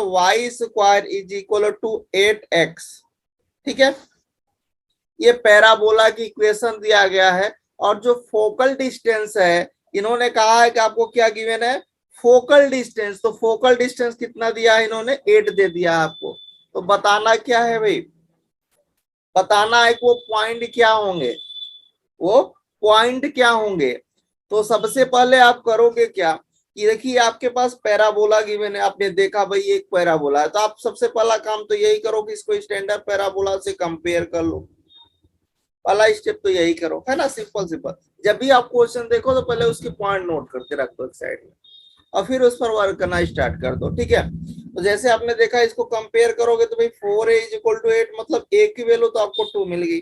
Y square is equal to 8x। ठीक है, ये पैराबोला की इक्वेशन दिया गया है। और जो फोकल डिस्टेंस है, इन्होंने कहा है कि आपको क्या गिवन है, फोकल डिस्टेंस। तो फोकल डिस्टेंस कितना दिया है इन्होंने, 8 दे दिया है आपको। तो बताना क्या है भाई, बताना है कि वो पॉइंट क्या होंगे, वो पॉइंट क्या होंगे। तो सबसे पहले आप करोगे क्या कि देखिए आपके पास पैराबोला गिवन है, आपने देखा भाई एक पैराबोला है, तो आप सबसे पहला काम तो यही करो कि इसको स्टैंडर्ड पैराबोला से कंपेयर कर लो। पहला स्टेप तो यही करो, है ना, सिंपल सिंपल। जब भी आप क्वेश्चन देखो तो पहले उसकी पॉइंट नोट करके रख दो एक साइड में, और फिर उस पर वर्क करना स्टार्ट कर दो। ठीक है, तो जैसे आपने देखा इसको कंपेयर करोगे तो भाई 4a इज इक्वल टू 8, मतलब a की वैल्यू तो आपको 2 मिल गई,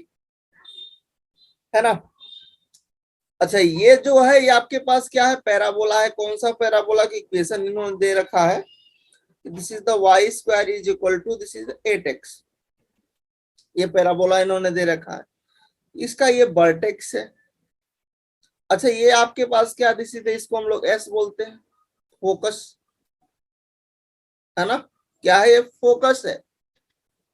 है ना। अच्छा, ये जो है ये आपके पास क्या है, पैराबोला है। कौन सा पैराबोला की इक्वेशन इन्होंने दे रखा है, this is the y square is equal to this is 8x। ये पैराबोला इन्होंने दे रखा है, इसका ये वर्टेक्स है। अच्छा, ये आपके पास क्या दिस इज, इसको हम लोग एस बोलते हैं, फोकस, है ना। क्या है, ये फोकस है।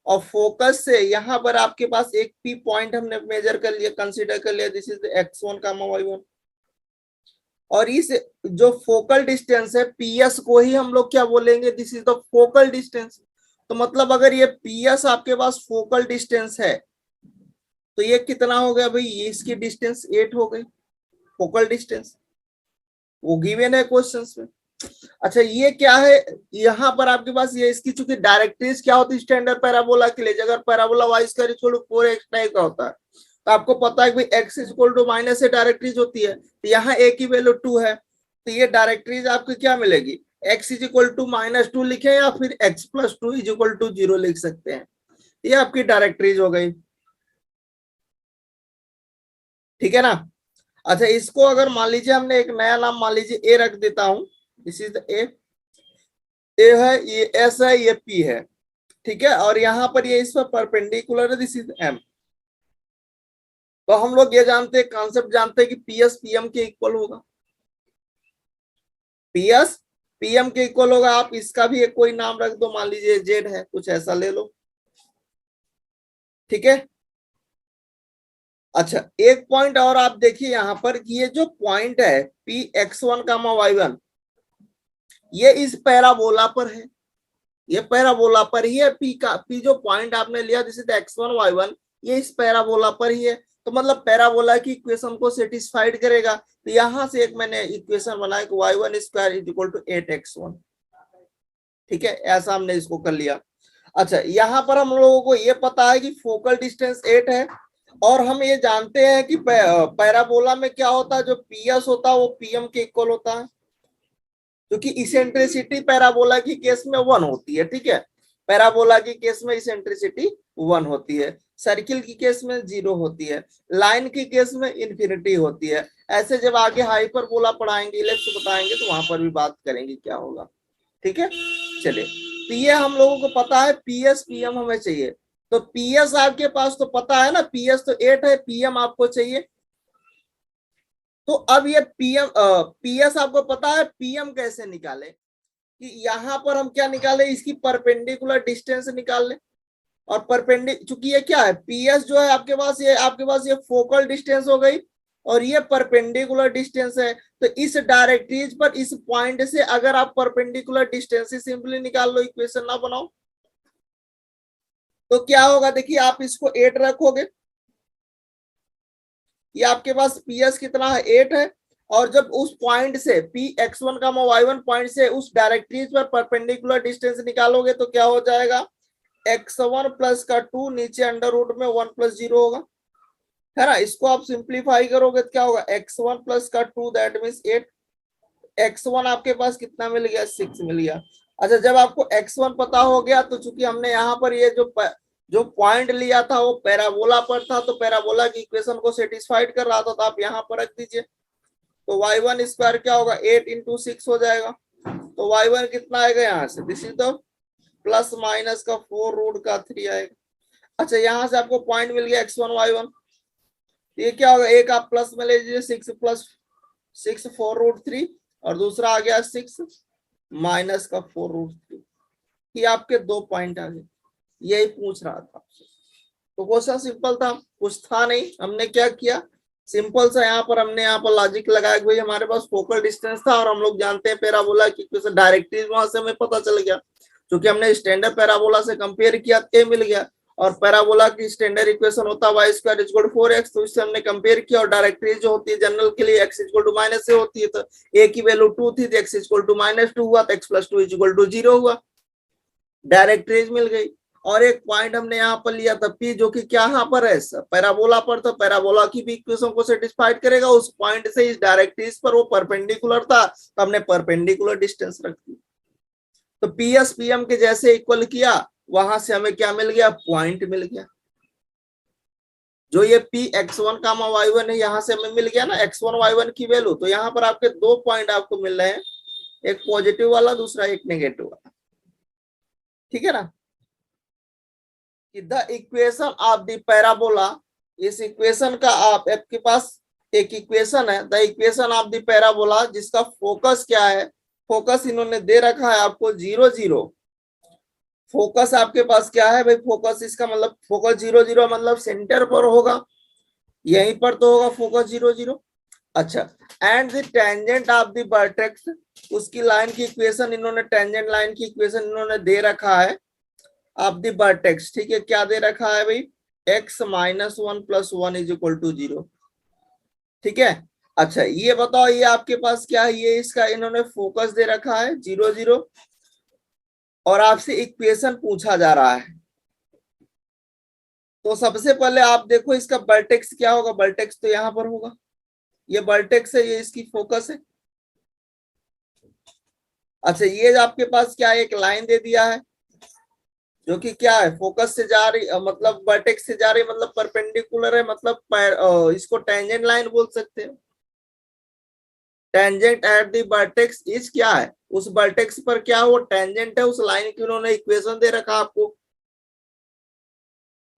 और फोकस से यहाँ पर आपके पास एक पी पॉइंट हमने मेजर कर लिया, कंसीडर कर लिया, दिस इज x1 y1। और इस जो फोकल डिस्टेंस है पीएस को ही हम लोग क्या बोलेंगे, this is the focal distance. तो मतलब अगर ये पीएस आपके पास फोकल डिस्टेंस है तो ये कितना हो गया भाई, ये इसकी डिस्टेंस 8 हो गई, फोकल डिस्टेंस, वो गिवन है क्वेश्चंस में। अच्छा, ये क्या है, यहाँ पर आपके पास ये इसकी चूंकि डायरेक्ट्रिस क्या होती है स्टैंडर्ड पैराबोला के लिए, अगर parabola y square equal to 4x type का होता है तो आपको पता है कि x इक्वल टू माइनस से डायरेक्ट्रिस होती है। तो यहाँ a की वैल्यू 2 है, तो ये डायरेक्ट्रिस आपको क्या मिलेगी, x इज इक्वल टू -2 लिखे या फिर x plus 2 is equal to 0 लिख सकते हैं। ये आपकी डायरेक्ट्रिस हो गई, ठीक है ना। अच्छा, इसको अगर मान लीजिए हमने एक नया नाम मान लीजिए a रख देता हूं, दिस इज ए है, ये एस है, ये पी है, ठीक है। और यहाँ पर ये इस पर परपेंडिकुलर है, दिस इज एम। तो हम लोग ये जानते हैं, कॉन्सेप्ट जानते हैं कि पीएस पीएम के इक्वल होगा, पीएस पीएम के इक्वल होगा। आप इसका भी एक कोई नाम रख दो, मान लीजिए जेड है, कुछ ऐसा ले लो, ठीक है। अच्छा, एक पॉइंट और आप देखिए यहाँ पर कि ये जो पॉइंट है पी x1 y1, ये इस पैराबोला पर है, ये पैराबोला पर ही है। पी का पी जो पॉइंट आपने लिया दिस इज x1 y1, ये इस पैराबोला पर ही है। तो मतलब पैराबोला की इक्वेशन को सेटिस्फाइड करेगा। तो यहां से एक मैंने इक्वेशन बनाया कि y1 square is equal to 8x1, ठीक है, ऐसा हमने इसको कर लिया। अच्छा, यहाँ पर हम लोगों को ये पता है कि फोकल डिस्टेंस 8 है, और हम ये जानते हैं कि पैराबोला में क्या होता है, जो पीएस होता है वो पीएम के इक्वल होता है, क्योंकि इसेंट्रिसिटी पैराबोला की केस में 1 होती है, ठीक है। पैराबोला की केस में इसेंट्रिसिटी 1 होती है, सर्किल की केस में 0 होती है, लाइन की केस में इन्फिनिटी होती है। ऐसे जब आगे हाइपरबोला पढ़ाएंगे, इलिप्स बताएंगे, तो वहां पर भी बात करेंगे क्या होगा, ठीक है। चलिए, तो ये हम लोगों को पता है, पीएस पीएम हमें चाहिए। तो पीएस आपके पास तो पता है ना, पीएस तो 8 है, पीएम आपको चाहिए। तो अब ये पीएस आपको पता है, पीएम कैसे निकाले, कि यहां पर हम क्या निकाले, इसकी परपेंडिकुलर डिस्टेंस निकाल ले। और चूंकि ये क्या है, पीएस जो है आपके पास ये फोकल डिस्टेंस हो गई, और ये परपेंडिकुलर डिस्टेंस है। तो इस डायरेक्ट्रिज पर इस पॉइंट से अगर आप परपेंडिकुलर डिस्टेंस सिंपली निकाल लो, इक्वेशन ना बनाओ, तो क्या होगा, देखिए आप इसको 8 रखोगे, ये आपके पास पीएस कितना है, 8 है। और जब उस पॉइंट से पी x1 y1 पॉइंट से उस डायरेक्ट्रिज पर परपेंडिकुलर डिस्टेंस निकालोगे तो क्या हो जाएगा, x1 प्लस का 2 नीचे अंडर रूट में 1 प्लस 0 होगा, है ना। इसको आप सिंप्लीफाई करोगे तो क्या होगा, x1 प्लस का 2 दैट मीन्स 8। x1 आपके पास कितना मिल गया, 6 मिल गया। अच्छा, जब आपको x1 पता हो गया तो चूंकि हमने यहाँ पर ये जो पॉइंट लिया था वो पैराबोला पर था, तो पैराबोला की इक्वेशन को सेटिस्फाइड कर रहा था, तो आप यहाँ पर रख दीजिए। तो y1 स्क्वायर क्या होगा, 8 इंटू 6 हो जाएगा। तो y1 कितना आएगा यहाँ से, this is the plus minus का 4 रूट का 3 आएगा। अच्छा, यहाँ से आपको पॉइंट मिल गया x1 y1, ये क्या होगा, एक आप प्लस में ले लीजिए, 6 प्लस 6 4 रूट 3, और दूसरा आ गया 6 माइनस का 4 रूट 3। कि आपके 2 पॉइंट आ गए, यही पूछ रहा था आपसे। तो क्वेश्चन सिंपल था, कुछ था नहीं। हमने क्या किया, सिंपल सा यहाँ पर लॉजिक लगाया कि भाई हमारे पास फोकल डिस्टेंस था और हम लोग जानते हैं पैराबोला की डायरेक्ट्रिज, वहां से हमें पता चल गया, क्योंकि हमने स्टैंडर्ड पैराबोला से कंपेयर किया, ए मिल गया। और पैराबोला की स्टैंडर्ड इक्वेशन होता है y square equal to 4x, तो इससे हमने कंपेयर किया। और डायरेक्ट्रिज जो होती है जनरल के लिए x इक्वल टू माइनस से होती है, तो a की वैल्यू 2 थी तो x इक्वल टू -2 हुआ, तो x प्लस 2 इक्वल टू 0 हुआ, डायरेक्ट्रिज मिल गई। और एक पॉइंट हमने यहाँ पर लिया था P, जो कि क्या यहाँ पर है पैराबोला पर, तो पैराबोला की भी इक्वेशन को सेटिस्फाइड करेगा। उस पॉइंट से इस डायरेक्ट्रिज पर वो परपेंडिकुलर था, तो हमने परपेंडिकुलर डिस्टेंस रख दी। तो PS PM के जैसे इक्वल किया, वहां से हमें क्या मिल गया, पॉइंट मिल गया। जो ये Px1 कामा y1 है, यहाँ से हमें मिल गया ना x1 y1 की वैल्यू। तो यहाँ पर आपके 2 पॉइंट आपको मिल रहे हैं, एक पॉजिटिव वाला, दूसरा एक नेगेटिव वाला, ठीक है ना। The equation of the parabola, इस इक्वेशन का आपके पास एक इक्वेशन है, the equation of the parabola, जिसका फोकस क्या है, फोकस इन्होंने दे रखा है आपको 0 0। फोकस आपके पास क्या है भाई, फोकस इसका मतलब फोकस 0 0 मतलब सेंटर पर होगा, यहीं पर तो होगा फोकस 0 0। अच्छा, and the tangent of the vertex, उसकी लाइन की इक्वेशन इन्होंने, टेंजेंट लाइन की इक्वेशन इन्होंने दे रखा है ऑफ द वर्टेक्स, ठीक है। क्या दे रखा है भाई, x minus 1 plus 1 is equal to 0, ठीक है। अच्छा ये बताओ, ये आपके पास क्या है, ये इसका इन्होंने फोकस दे रखा है 0 0, और आपसे इक्वेशन पूछा जा रहा है। तो सबसे पहले आप देखो इसका वर्टेक्स क्या होगा, वर्टेक्स तो यहाँ पर होगा, ये वर्टेक्स है, ये इसकी फोकस है। अच्छा ये आपके पास क्या है, एक लाइन दे दिया है जो कि क्या है, फोकस से जा रही, मतलब वर्टेक्स से जा रही, मतलब परपेंडिकुलर है, मतलब इसको टेंजेंट लाइन बोल सकते हैं। Tangent at the vertex is क्या है, उस वर्टेक्स पर क्या वो टेंजेंट है, उस लाइन की उन्होंने इक्वेशन दे रखा आपको।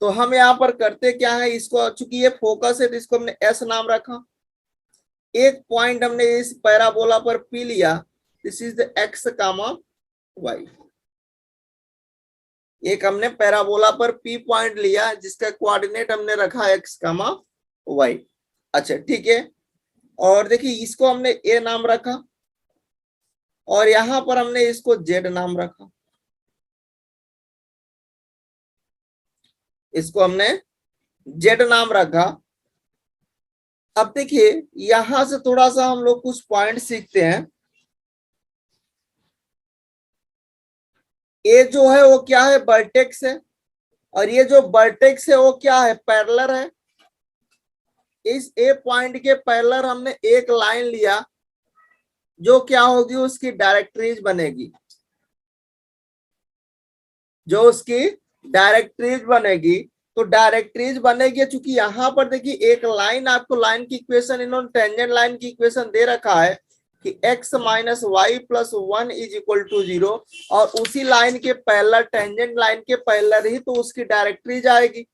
तो हम यहाँ पर करते क्या है, इसको चूंकि ये फोकस है तो इसको हमने एस नाम रखा। एक पॉइंट हमने इस पैराबोला पर पी लिया, this is the x comma y. एक हमने पैराबोला पर पी पॉइंट लिया जिसका कोऑर्डिनेट हमने रखा एक्स कामा वाई। अच्छा ठीक है, और देखिए इसको हमने ए नाम रखा, और यहां पर हमने इसको जेड नाम रखा, इसको हमने जेड नाम रखा। अब देखिए यहां से थोड़ा सा हम लोग कुछ पॉइंट सीखते हैं। ए जो है वो क्या है, वर्टेक्स है, और ये जो वर्टेक्स है वो क्या है, पैरेलल है। इस ए पॉइंट के पैरेलल हमने एक लाइन लिया, जो क्या होगी, उसकी डायरेक्ट्रिज बनेगी, जो उसकी डायरेक्ट्रिज बनेगी। तो डायरेक्ट्रिज बनेगी, चूंकि यहां पर देखिए एक लाइन, आपको लाइन की इक्वेशन इन्होंने टेंजेंट लाइन की इक्वेशन दे रखा है कि x minus y plus 1 is equal to 0, और उसी लाइन के पैरेलल, टेंजेंट लाइन के पैरेलल ही तो उसकी डायरेक्ट्रिज आएगी,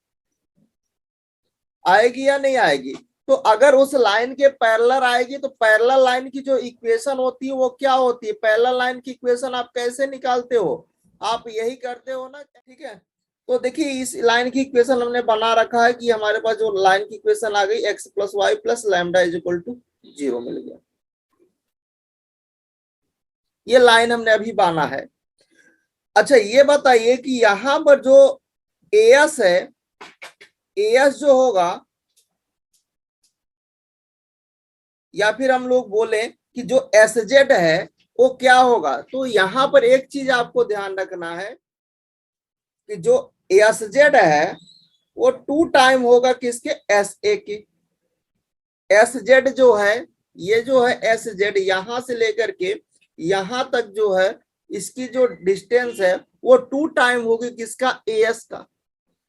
आएगी या नहीं आएगी। तो अगर उस लाइन के पैरेलल आएगी, तो पैरेलल लाइन की जो इक्वेशन होती है वो क्या होती है, पैरेलल लाइन की इक्वेशन आप कैसे निकालते हो, आप यही करते हो ना, ठीक है। तो देखिए इस लाइन की इक्वेशन हमने बना रखा है कि हमारे पास जो लाइन की इक्वेशन आ गई, x plus y plus lambda is equal to 0 मिल गया। ये लाइन हमने अभी बाना है। अच्छा ये बताइए कि यहां पर जो एस है, एस जो होगा, या फिर हम लोग बोले कि जो एस जेड है वो क्या होगा। तो यहां पर एक चीज आपको ध्यान रखना है कि जो एस जेड है वो 2 टाइम होगा किसके, एस ए के। एस जेड जो है, ये जो है एस जेड, यहां से लेकर के यहां तक जो है, इसकी जो डिस्टेंस है वो 2 टाइम होगी किसका, एस का।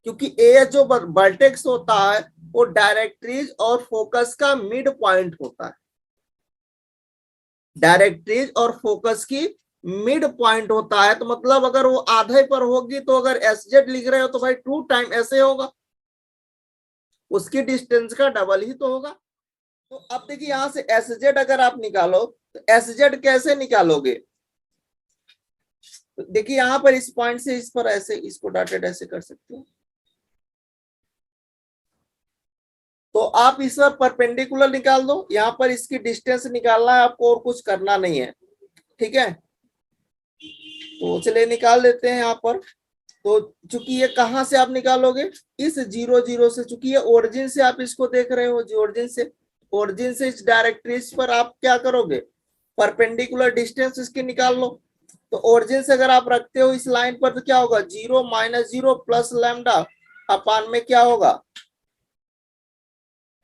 क्योंकि एस जो वर्टेक्स होता है वो डायरेक्ट्रिज और फोकस का मिड पॉइंट होता है, डायरेक्ट्रिज और फोकस की मिड पॉइंट होता है। तो मतलब अगर वो आधे पर होगी, तो अगर एस जेड लिख रहे हो तो भाई 2 टाइम ऐसे होगा, उसकी डिस्टेंस का डबल ही तो होगा। तो अब देखिए यहां से एस जेड अगर आप निकालो, तो एस जेड कैसे निकालोगे, तो देखिए यहाँ पर इस पॉइंट से इस पर ऐसे इसको डॉटेड ऐसे कर सकते हो। तो आप इस पर परपेंडिकुलर निकाल दो, यहाँ पर इसकी डिस्टेंस निकालना है आपको और कुछ करना नहीं है, ठीक है। तो चलिए निकाल लेते हैं यहाँ पर। तो चूंकि ये कहां से आप निकालोगे, इस 0 0 से, चूंकि ये ओरिजिन से आप इसको देख रहे हो, जो ओरिजिन से इस डायरेक्ट्रिक्स पर आप क्या करोगे, परपेंडिकुलर डिस्टेंस इसकी निकाल लो। तो ओरिजिन से अगर आप रखते हो इस लाइन पर तो क्या होगा, 0 - 0 प्लस लैम्डा अपान में क्या होगा,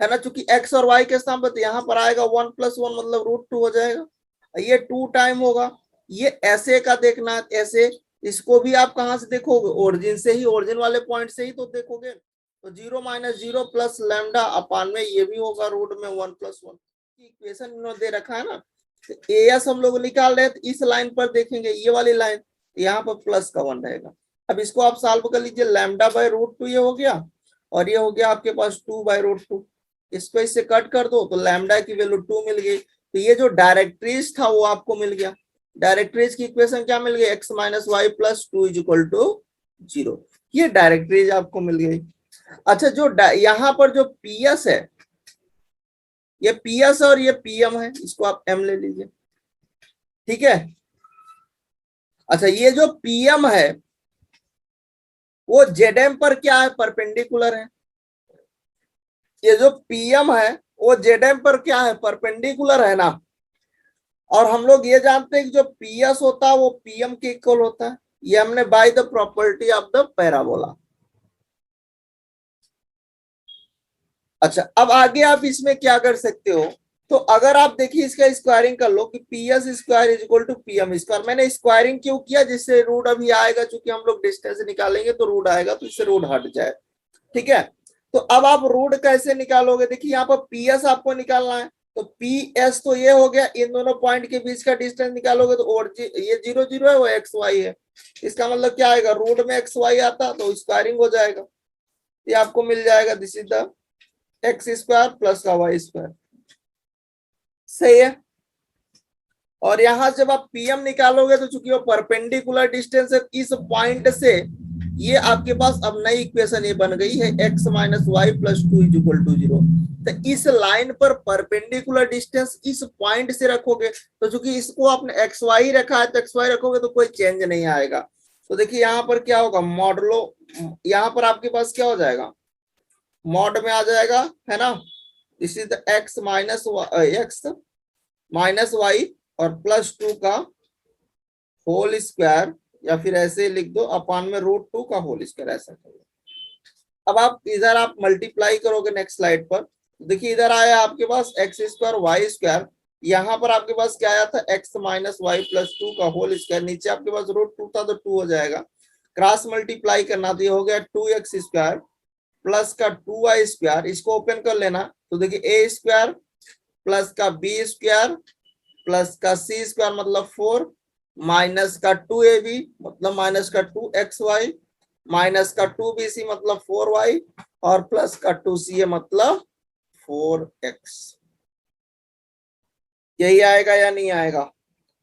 है ना। चूंकि x और y के स्थान पर तो यहाँ पर आएगा 1 + 1 मतलब √2 हो जाएगा, ये 2 टाइम होगा। ये ऐसे का देखना, ऐसे इसको भी आप कहां से देखोगे, ओरिजिन से ही, ओरिजिन वाले पॉइंट से ही तो देखोगे। तो 0 - 0 प्लस लैम्डा अपान में ये भी होगा रूट में 1 + 1। इक्वेशन इन्होंने दे रखा है ना। तो एएस हम लोग निकाल रहे हैं, तो इस लाइन पर देखेंगे ये वाली लाइन, यहाँ पर प्लस का 1 रहेगा। अब इसको आप सॉल्व कर लीजिए, लैम्डा बाय √2 ये हो गया, और ये हो गया आपके पास 2/√2। इसको इससे कट कर दो तो लैम्डा की वैल्यू 2 मिल गई। तो ये जो डायरेक्ट्रिक्स था वो आपको मिल गया। डायरेक्ट्रिक्स की इक्वेशन क्या मिल गई, x - y + 2 = 0। ये डायरेक्ट्रिक्स आपको मिल गई। अच्छा, जो यहाँ पर जो पीएस है, ये पीएस और ये पीएम है, इसको आप एम ले लीजिए, ठीक है। अच्छा, ये जो पीएम है वो जेडएम पर क्या है, परपेंडिकुलर है। ये जो पीएम है वो जेडएम पर क्या है, परपेंडिकुलर है ना। और हम लोग ये जानते हैं कि जो पीएस होता है वो पीएम के इक्वल होता है, ये हमने by the property of the parabola. अच्छा, अब आगे आप इसमें क्या कर सकते हो, तो अगर आप देखिए इसका स्क्वायरिंग कर लो कि PS² = PM²। मैंने स्क्वायरिंग क्यों किया, जिससे रूट अभी आएगा, चूंकि हम लोग डिस्टेंस निकालेंगे तो रूट आएगा, तो इससे रूट हट जाए, ठीक है। तो अब आप रूट कैसे निकालोगे, देखिए यहाँ पर PS आपको निकालना है, तो PS तो ये हो गया, इन दोनों पॉइंट के बीच का डिस्टेंस निकालोगे तो और ये 0 0 है, वो XY है। इसका मतलब क्या आएगा, रूट में XY आता तो स्क्वायरिंग हो जाएगा, ये आपको मिल जाएगा, this is the x² + y²। सही है। और यहां जब आप PM निकालोगे तो चूंकि वो परपेंडिकुलर डिस्टेंस है इस पॉइंट से, ये आपके पास अब नई इक्वेशन ये बन गई है, x - y + 2 = 0। तो इस लाइन पर परपेंडिकुलर डिस्टेंस इस पॉइंट से रखोगे, तो चूंकि इसको आपने xy रखा है तो xy रखोगे तो कोई चेंज नहीं आएगा। तो देखिए यहाँ पर क्या होगा, मॉडलो, यहाँ पर आपके पास क्या हो जाएगा, मॉड में आ जाएगा, है ना। This is the x - y और +2 का होल स्क्वायर, या फिर ऐसे लिख दो अपान में √2 का होल स्क्वायर, ऐसा करो। अब आप इधर आप मल्टीप्लाई करोगे नेक्स्ट स्लाइड पर, देखिए इधर आया आपके पास x² y², यहाँ पर आपके पास क्या आया था, x - y + 2 का होल स्क्वायर, नीचे आपके पास √2 था तो 2 हो जाएगा, क्रॉस मल्टीप्लाई करना तो ये हो गया 2x² प्लस का 2y², इसको ओपन कर लेना, तो देखिए a² प्लस का b² प्लस का c² मतलब 4, माइनस का 2ab मतलब माइनस का 2xy, माइनस का 2bc मतलब 4y, और प्लस का 2ca मतलब 4x। यही आएगा या नहीं आएगा।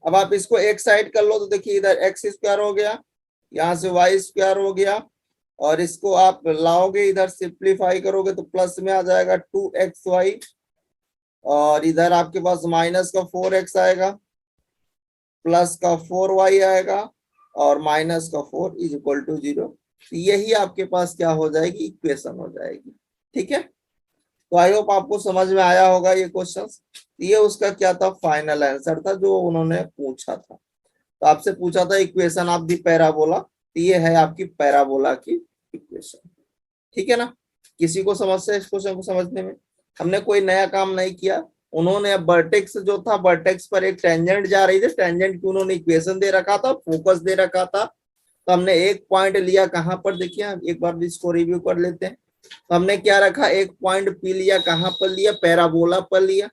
अब आप इसको एक साइड कर लो, तो देखिए इधर x² हो गया, यहाँ से y² हो गया, और इसको आप लाओगे इधर सिंप्लीफाई करोगे तो प्लस में आ जाएगा 2xy, और इधर आपके पास माइनस का 4x आएगा, प्लस का 4y आएगा, और माइनस का 4 = 0। यही आपके पास क्या हो जाएगी, इक्वेशन हो जाएगी, ठीक है। तो आई होप आपको समझ में आया होगा ये क्वेश्चन। ये उसका क्या था, फाइनल आंसर था जो उन्होंने पूछा था। तो आपसे पूछा था इक्वेशन ऑफ द पैराबोला, तो ये है आपकी पैराबोला की इक्वेशन, ठीक है ना। किसी को समस्या इस क्वेश्चन को समझने में, हमने कोई नया काम नहीं किया। उन्होंने वर्टेक्स जो था, वर्टेक्स पर एक टेंजेंट जा रही थी, टेंजेंट की उन्होंने इक्वेशन दे रखा था, फोकस दे रखा था, तो हमने एक पॉइंट लिया, कहां पर देखिए एक बार इसको रिव्यू कर लेते हैं। तो हमने क्या रखा, एक पॉइंट पी लिया, कहां पर लिया, पैराबोला पर लिया,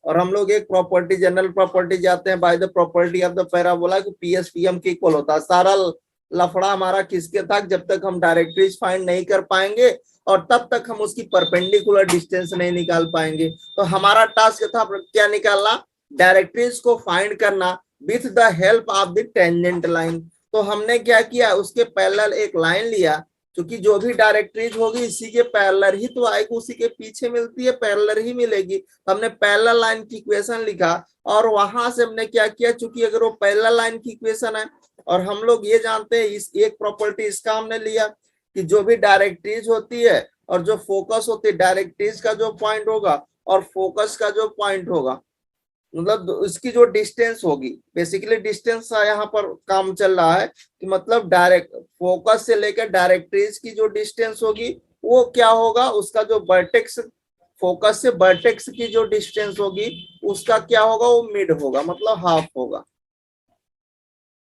और हम लोग एक प्रॉपर्टी, जनरल प्रॉपर्टी जाते हैं, by the property of the parabola कि PS PM के इक्वल होता है। सारा लफड़ा हमारा किसके था, जब तक हम डायरेक्ट्रिक्स फाइंड नहीं कर पाएंगे और तब तक हम उसकी परपेंडिकुलर डिस्टेंस नहीं निकाल पाएंगे। तो हमारा टास्क था क्या निकालना, डायरेक्ट्रिक्स को फाइंड करना with the help of the tangent line. तो हमने क्या किया, उसके पैरेलल एक लाइन लिया, क्योंकि जो भी डायरेक्ट्रीज होगी इसी के पैरेलल ही तो आएगी, उसी के पीछे मिलती है, पैरेलल ही मिलेगी। तो हमने पैरेलल लाइन की इक्वेशन लिखा और वहां से हमने क्या किया, चूंकि अगर वो पैरेलल लाइन की इक्वेशन है और हम लोग ये जानते हैं इस एक प्रॉपर्टी इसका हमने लिया कि जो भी डायरेक्ट्रीज होती है और जो फोकस होती है, डायरेक्ट्रीज का जो पॉइंट होगा और फोकस का जो पॉइंट होगा, मतलब इसकी जो डिस्टेंस होगी, बेसिकली डिस्टेंस यहाँ पर काम चल रहा है कि मतलब डायरेक्ट फोकस से लेकर डायरेक्ट्रीज की जो डिस्टेंस होगी वो क्या होगा, उसका जो वर्टेक्स, फोकस से वर्टेक्स की जो डिस्टेंस होगी उसका क्या होगा, वो मिड होगा, मतलब हाफ होगा।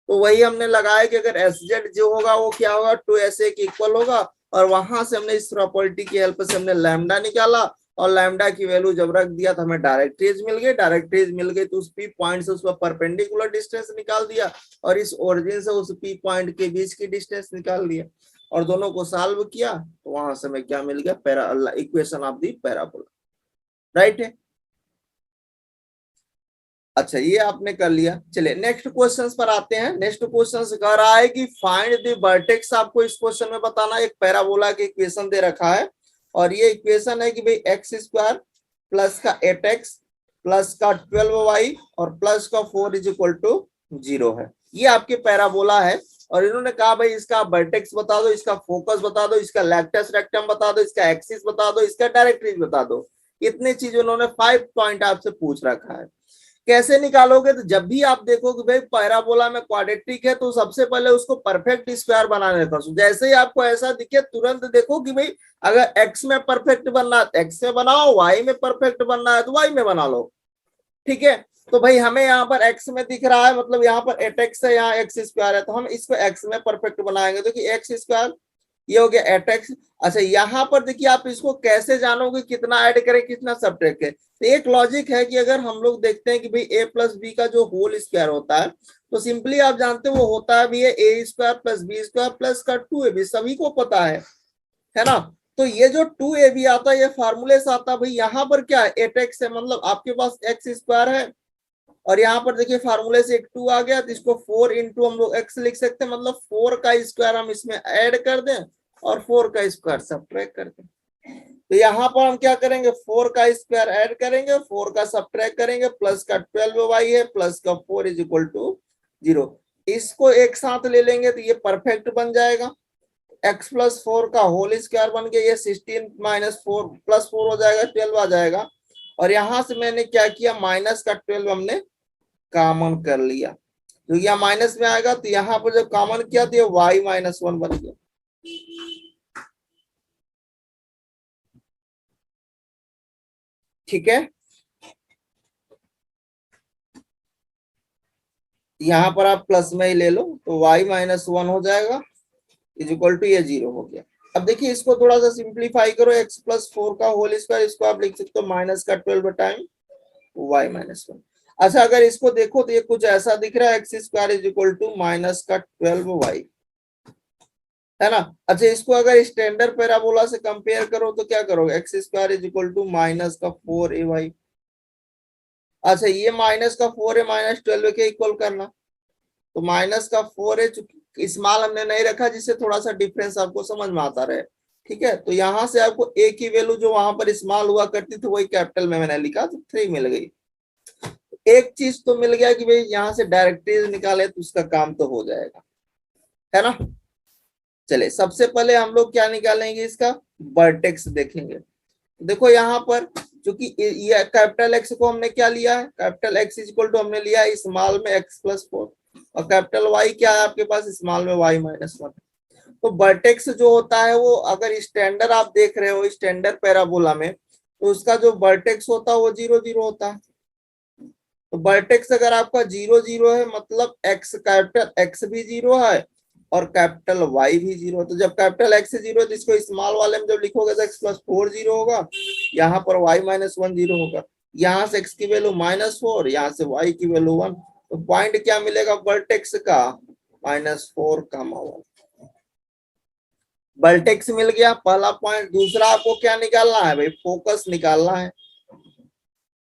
तो वही हमने लगाया कि अगर एस जेड जो होगा वो क्या होगा, 2sa के इक्वल होगा। और वहां से हमने इस प्रॉपर्टी की हेल्प से हमने लैम्डा निकाला और लैम्डा की वैल्यू जब रख दिया तो हमें डायरेक्ट्रीज मिल गई। डायरेक्ट्रीज मिल गई तो उस पी पॉइंट से उस पर परपेंडिकुलर डिस्टेंस निकाल दिया और इस ओरिजिन से उस पी पॉइंट के बीच की डिस्टेंस निकाल दिया और दोनों को सॉल्व किया तो वहां से हमें क्या मिल गया, para equation of the parabola, right है। अच्छा ये आपने कर लिया। चलिए नेक्स्ट क्वेश्चन पर आते हैं। नेक्स्ट क्वेश्चन कह रहा है कि फाइंड द वर्टेक्स, आपको इस क्वेश्चन में बताना, एक पैराबोला की इक्वेशन दे रखा है और ये इक्वेशन है कि भाई एक्स स्क्वायर प्लस का 8x प्लस का 12y और प्लस का 4 इज इक्वल टू 0 है। ये आपके पैराबोला है और इन्होंने कहा भाई इसका वर्टेक्स बता दो, इसका फोकस बता दो, इसका लैक्टस रेक्टम बता दो, इसका एक्सिस बता दो, इसका डायरेक्ट्रीज बता दो। इतनी चीज उन्होंने 5 पॉइंट आपसे पूछ रखा है। कैसे निकालोगे, तो जब भी आप देखो कि भाई पैराबोला में क्वाड्रेटिक है तो सबसे पहले उसको परफेक्ट स्क्वायर बनाने का, जैसे ही आपको ऐसा दिखे तुरंत देखो कि भाई अगर एक्स में परफेक्ट बनना है एक्स में बनाओ, वाई में परफेक्ट बनना है तो वाई में बना लो, ठीक है। तो भाई हमें यहाँ पर एक्स में दिख रहा है, मतलब यहाँ पर 8x है, यहाँ एक्स स्क्वायर है, तो हम इसको एक्स में परफेक्ट बनाएंगे। देखिए एक्स स्क्वायर ये हो गया 8x। अच्छा यहाँ पर देखिए आप इसको कैसे जानोगे कितना ऐड करें कितना सब्ट्रैक्ट करें, तो एक लॉजिक है कि अगर हम लोग देखते हैं कि भाई a प्लस बी का जो होल स्क्वायर होता है तो सिंपली आप जानते हैं वो होता है भी है a square plus b square plus का 2ab, सभी को पता है ना। तो ये जो 2ab आता है ये फार्मूले से आता है। भाई यहाँ पर क्या है 8x है, मतलब आपके पास एक्स स्क्वायर है और यहाँ पर देखिए फार्मूले से एक 2 आ गया तो इसको 4 इंटू हम लोग x लिख सकते हैं, मतलब 4 का स्क्वायर हम इसमें ऐड कर दें और 4 का स्क्वायर सब्ट्रैक्ट कर दें। तो यहाँ पर हम क्या करेंगे, 4 का स्क्वायर ऐड करेंगे, 4 का सब्ट्रैक्ट करेंगे, प्लस का 12y है प्लस का 4 इज इक्वल टू 0। इसको एक साथ ले लेंगे तो ये परफेक्ट बन जाएगा। x प्लस 4 का होल स्क्वायर बन गया, ये 16 माइनस 4 प्लस 4 हो जाएगा 12 आ जाएगा। और यहां से मैंने क्या किया, माइनस का 12 हमने कॉमन कर लिया, तो यह माइनस में आएगा तो यहाँ पर जब कॉमन किया तो ये y माइनस 1 बन गया। ठीक है, यहाँ पर आप प्लस में ही ले लो तो y माइनस 1 हो जाएगा इज इक्वल टू ये 0 हो गया। अब देखिए इसको थोड़ा सा सिंप्लीफाई करो, x प्लस 4 का होल स्क्वायर, इसको आप लिख सकते हो माइनस का 12 टाइम y माइनस 1। अच्छा अगर इसको देखो तो ये कुछ ऐसा दिख रहा है, x square is equal to minus का 12y, है ना। अच्छा इसको अगर स्टैंडर्ड पैराबोला से कंपेयर करो तो क्या करोगे, x square is equal to minus का 4ay। अच्छा ये माइनस का 4 है माइनस 12 के इक्वल करना, तो माइनस का 4 है, चूंकि स्मॉल हमने नहीं रखा जिससे थोड़ा सा डिफरेंस आपको समझ में आता रहे। ठीक है, तो यहाँ से आपको a की वैल्यू जो वहां पर स्मॉल हुआ करती थी वही कैपिटल में मैंने लिखा तो 3 मिल गई। एक चीज तो मिल गया कि भाई यहाँ से डायरेक्ट्रीज निकाले तो उसका काम तो हो जाएगा, है ना। चले सबसे पहले हम लोग क्या निकालेंगे, इसका वर्टेक्स देखेंगे। देखो यहाँ पर क्योंकि ये कैपिटल एक्स को हमने क्या लिया है, capital x is equal to हमने लिया है स्मॉल में एक्स प्लस 4 और कैपिटल वाई क्या है आपके पास स्मॉल में वाई माइनस 1। तो वर्टेक्स जो होता है वो अगर स्टैंडर्ड आप देख रहे हो स्टैंडर्ड पैराबोला में तो उसका जो वर्टेक्स होता है वो 0 0 होता है। तो वर्टेक्स अगर आपका 0 0 है मतलब एक्स कैपिटल एक्स भी 0 है और कैपिटल वाई भी 0। तो जब कैपिटल एक्स 0 है तो इसको स्मॉल वाले में जब लिखोगे तो एक्स प्लस 4 0 होगा, यहाँ पर वाई माइनस 1 0 होगा, यहाँ से एक्स की वैल्यू माइनस 4, यहाँ से वाई की वैल्यू 1। तो पॉइंट क्या मिलेगा वर्टेक्स का, -4 कमा 1। वर्टेक्स मिल गया पहला पॉइंट। दूसरा आपको क्या निकालना है भाई, फोकस निकालना है।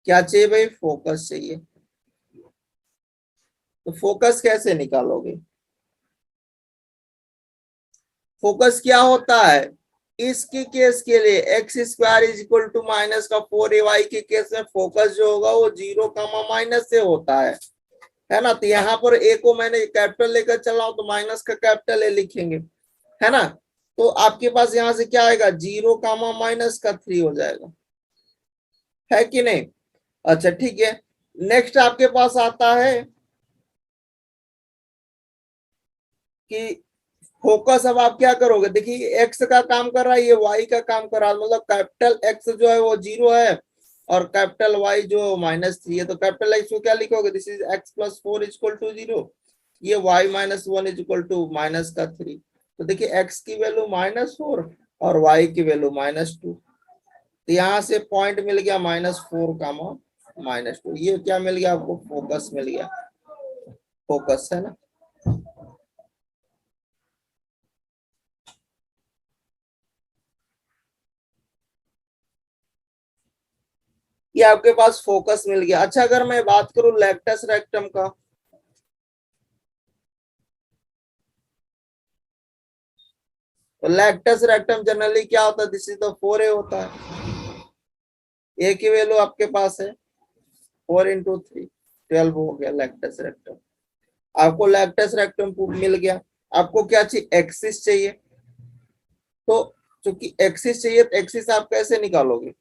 क्या चाहिए भाई, फोकस चाहिए। तो फोकस कैसे निकालोगे, फोकस क्या होता है, इसके केस के लिए x square is equal to minus का 4ay के केस में फोकस जो होगा वो 0, से होता है ना। तो यहाँ पर ए को मैंने कैपिटल लेकर चल रहा हूं तो माइनस का कैपिटल ए लिखेंगे, है ना। तो आपके पास यहाँ से क्या आएगा, 0, -3 हो जाएगा, है कि नहीं। अच्छा ठीक है, नेक्स्ट आपके पास आता है कि फोकस। अब आप क्या करोगे, देखिए एक्स का काम कर रहा है, ये वाई का काम कर रहा है, मतलब कैपिटल एक्स जो है वो 0 है और कैपिटल वाई जो -3 है। तो कैपिटल एक्स को क्या लिखोगे, this is x+4 equal to 0, ये y -1 इज इक्वल टू -3। तो देखिए एक्स की वैल्यू -4 और वाई की वैल्यू -2। तो यहाँ से पॉइंट मिल गया -4, -2। ये क्या मिल गया आपको, फोकस मिल गया, फोकस है ना। ये आपके पास फोकस मिल गया। अच्छा अगर मैं बात करूं लेक्टस रेक्टम का, तो लेक्टस रेक्टम जनरली क्या होता है, दिस इज द 4a होता है। ए की वैल्यू आपके पास है 4 × 3, 12 हो गया लेक्टस रेक्टम। आपको लेक्टस रेक्टम मिल गया। आपको क्या चाहिए, एक्सिस चाहिए। तो चूंकि एक्सिस चाहिए तो एक्सिस आप कैसे निकालोगे,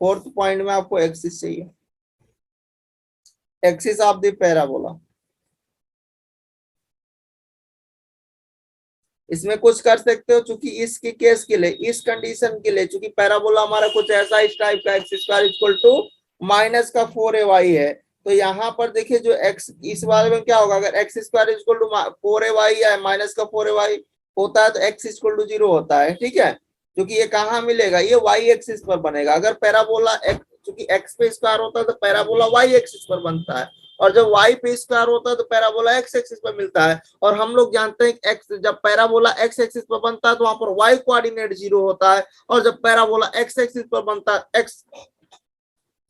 फोर्थ पॉइंट में आपको एक्सिस चाहिए, एक्सिस ऑफ द पैराबोला। इसमें कुछ कर सकते हो, चूंकि इसके केस के लिए, इस कंडीशन के लिए, चूंकि पैराबोला हमारा कुछ ऐसा इस टाइप का, x square equal to minus का 4ay है। तो यहाँ पर देखिए जो एक्स, इस बारे में क्या होगा, अगर x square equal to 4ay या माइनस का 4ay होता है तो एक्स इक्वल टू 0 होता है, ठीक है। क्योंकि ये कहाँ मिलेगा, ये वाई एक्सिस पर बनेगा। अगर पैराबोला चूंकि एक्स पे स्क्वायर होता है तो पैराबोला वाई एक्सिस पर बनता है, और जब y पे स्क्वायर होता है तो पैराबोला x एक्सिस पर मिलता है। और हम लोग जानते हैं एक्स, जब पैराबोला x एक्सिस पर बनता है तो वहां पर y कोऑर्डिनेट 0 होता है, और जब पैराबोला x एक्सिस पर बनता है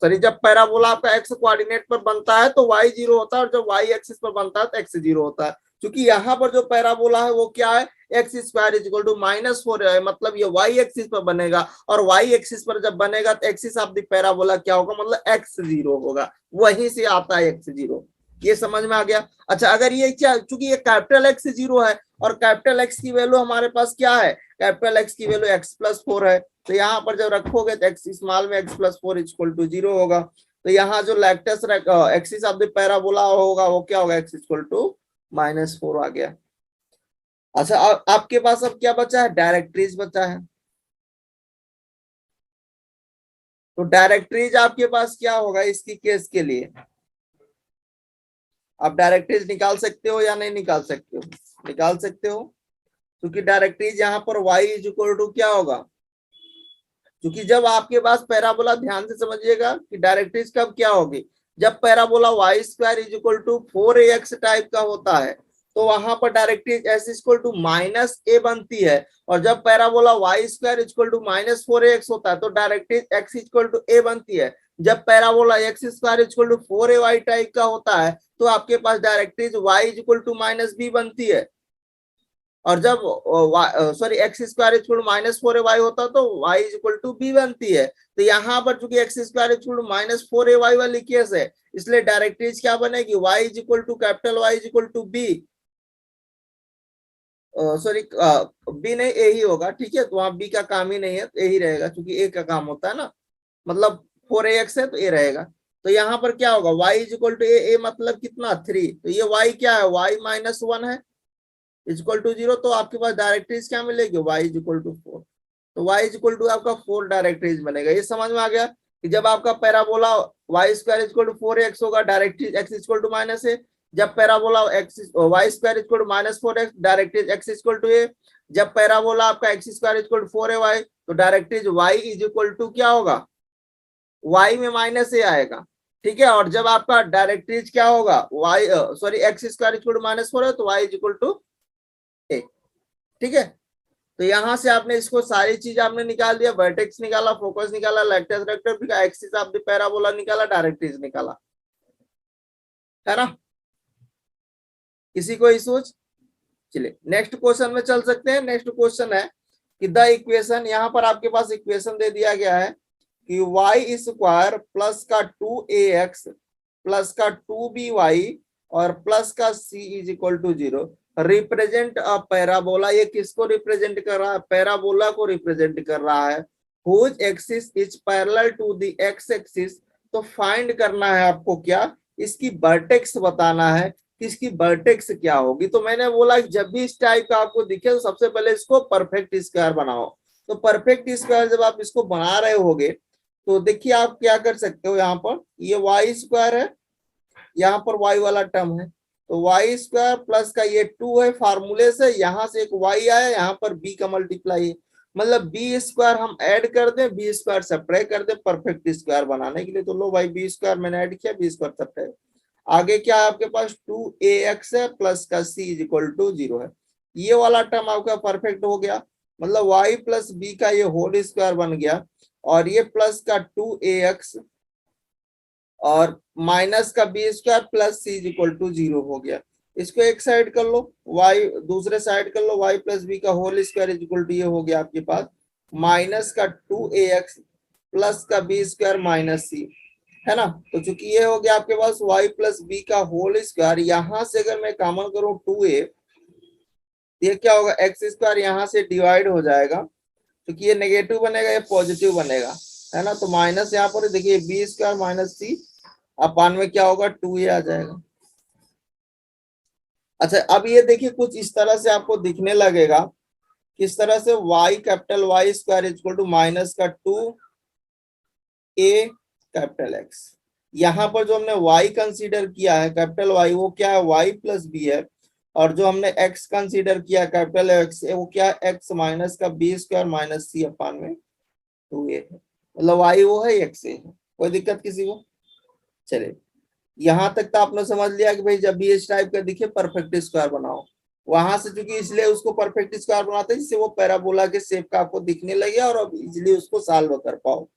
जब पैराबोला आपका x कोऑर्डिनेट पर बनता है तो y 0 होता है, और जब y एक्सिस पर बनता है तो x 0 होता है। क्योंकि यहाँ पर जो पैराबोला है वो क्या है, x square is equal to -4 है, मतलब ये y एक्सिस पर बनेगा, और y एक्सिस पर जब बनेगा तो एक्सिस ऑफ द पैराबोला क्या होगा, मतलब x 0 होगा, वहीं से आता है x 0। ये समझ में आ गया। अच्छा अगर ये क्या, चूंकि ये कैपिटल x 0 है और कैपिटल x की वैल्यू हमारे पास क्या है, कैपिटल x की वैल्यू x+4 है, तो यहाँ पर जब रखोगे तो एक्स स्मॉल में x+4 इक्वल टू 0 होगा। तो यहाँ जो लैक्टस एक्सिस ऑफ द पैराबोला होगा वो क्या होगा, x इक्वल टू -4 आ गया। अच्छा आपके पास अब क्या बचा है, डायरेक्ट्रीज बचा है। तो डायरेक्ट्रीज आपके पास क्या होगा इसकी केस के लिए, आप डायरेक्ट्रीज निकाल सकते हो या नहीं निकाल सकते हो, निकाल सकते हो। क्योंकि डायरेक्ट्रीज यहाँ पर y इज इक्वल टू क्या होगा, क्योंकि जब आपके पास पैराबोला, ध्यान से समझिएगा कि डायरेक्ट्रीज कब क्या होगी, जब parabola y square is equal to 4ax type का होता है तो वहां पर directrix is equal to -a बनती है। और जब parabola y square equal to -4ax होता है तो directrix x equal to a बनती है। जब parabola x square equal to 4ay type का होता है तो आपके पास directrix y equal to -b बनती है। और जब sorry x square equal to -4ay होता है तो y इक्वल टू b बनती है। तो यहाँ पर चूंकि x square equal to -4ay वाली केस है, इसलिए डायरेक्ट्रीज क्या बनेगी, y equal to capital Y equal to b, sorry b नहीं ए ही होगा, ठीक है। तो वहां बी का काम ही नहीं है तो ए ही रहेगा, क्योंकि ए का काम होता है ना, मतलब 4ax है तो ए रहेगा। तो यहाँ पर क्या होगा, y इक्वल टू ए मतलब कितना 3, तो ये y क्या है, y -1 है इक्वल टू 0। तो आपके पास डायरेक्ट्रीज क्या मिलेगी, y इक्वल टू 4। तो y इक्वल टू आपका 4 डायरेक्ट्रीज बनेगा। ये समझ में आ गया कि जब आपका parabola y square equal to 4x होगा, directrix x equal to -a। जब parabola x y square equal to -4x, directrix x equal to a। जब पैराबोला आपका x square equal to 4ay तो directrix y is equal to क्या होगा, y में -a आएगा, ठीक है। और जब आपका डायरेक्ट्रीज क्या होगा, y sorry x square equal to -4 है तो y is equal to a, ठीक है। तो यहां से आपने इसको सारी चीज आपने निकाल दिया, वर्टेक्स निकाला, फोकस निकाला, latus rectum, axis of the parabola निकाला, डायरेक्ट्रीज निकाला, है ना। किसी को सोच चलिए नेक्स्ट क्वेश्चन में चल सकते हैं। नेक्स्ट क्वेश्चन है कि द इक्वेशन, यहाँ पर आपके पास इक्वेशन दे दिया गया है कि वाई स्क्वायर प्लस का 2ax प्लस का 2by और प्लस का c is equal to 0 represent a parabola. ये किसको रिप्रेजेंट कर रहा है? पैराबोला को रिप्रेजेंट कर रहा है। Whose axis is parallel to the x axis. तो फाइंड करना है आपको क्या, इसकी वर्टेक्स बताना है कि इसकी वर्टेक्स क्या होगी। तो मैंने बोला कि जब भी इस टाइप का आपको दिखे तो सबसे पहले इसको परफेक्ट स्क्वायर बनाओ। तो परफेक्ट स्क्वायर जब आप इसको बना रहे होगे तो देखिए आप क्या कर सकते हो, यहाँ पर ये वाई स्क्वायर है, यहाँ पर वाई वाला टर्म है, तो वाई स्क्वायर प्लस का ये 2 है, फार्मूले से यहाँ से एक वाई आया, यहाँ पर बी का मल्टीप्लाई है, मतलब बी स्क्वायर हम ऐड कर दें, बी स्क्वायर सब्ट्रैक्ट कर दें परफेक्ट स्क्वायर बनाने के लिए। तो लो भाई बी स्क्वायर मैंने ऐड किया, बी स्क्वायर सब्ट्रैक्ट। आगे क्या है आपके पास 2ax है प्लस का c इज इक्वल टू 0 है। ये वाला टर्म आपका परफेक्ट हो गया, मतलब y प्लस बी का ये होल स्क्वायर बन गया, और ये प्लस का 2ax और माइनस का b square plus c is equal to 0 हो गया। इसको एक साइड कर लो, y दूसरे साइड कर लो, y प्लस बी का whole square is equal to ये हो गया आपके पास माइनस का 2ax प्लस का बी स्क्वायर माइनस c, है ना। तो चूंकि ये हो गया आपके पास y प्लस बी का होल स्क्वायर, यहां से अगर मैं कॉमन करूं 2a, ये क्या होगा एक्स स्क्वायर यहाँ से डिवाइड हो जाएगा, क्योंकि ये नेगेटिव बनेगा ये पॉजिटिव बनेगा, है ना। तो माइनस यहाँ पर देखिए बी स्क्वायर माइनस सी अपान में क्या होगा 2a आ जाएगा। अच्छा अब ये देखिए कुछ इस तरह से आपको दिखने लगेगा, किस तरह से y capital y square equal to minus का 2a कैपिटल x। यहाँ पर जो हमने y कंसीडर किया है कैपिटल Y वो क्या है y प्लस बी है, और जो हमने x कंसीडर किया कैपिटल x वो क्या है x माइनस का बी स्क्वायर माइनस सी अपान में 2a है, मतलब y वो है x है। कोई दिक्कत किसी को? चलिए यहाँ तक तो आपने समझ लिया कि भाई जब भी इस टाइप का दिखे परफेक्ट स्क्वायर बनाओ। वहां से चूंकि इसलिए उसको परफेक्ट स्क्वायर बनाते हैं जिससे वो पैराबोला के शेप का आपको दिखने लगे और अब इजिली उसको सॉल्व कर पाओ।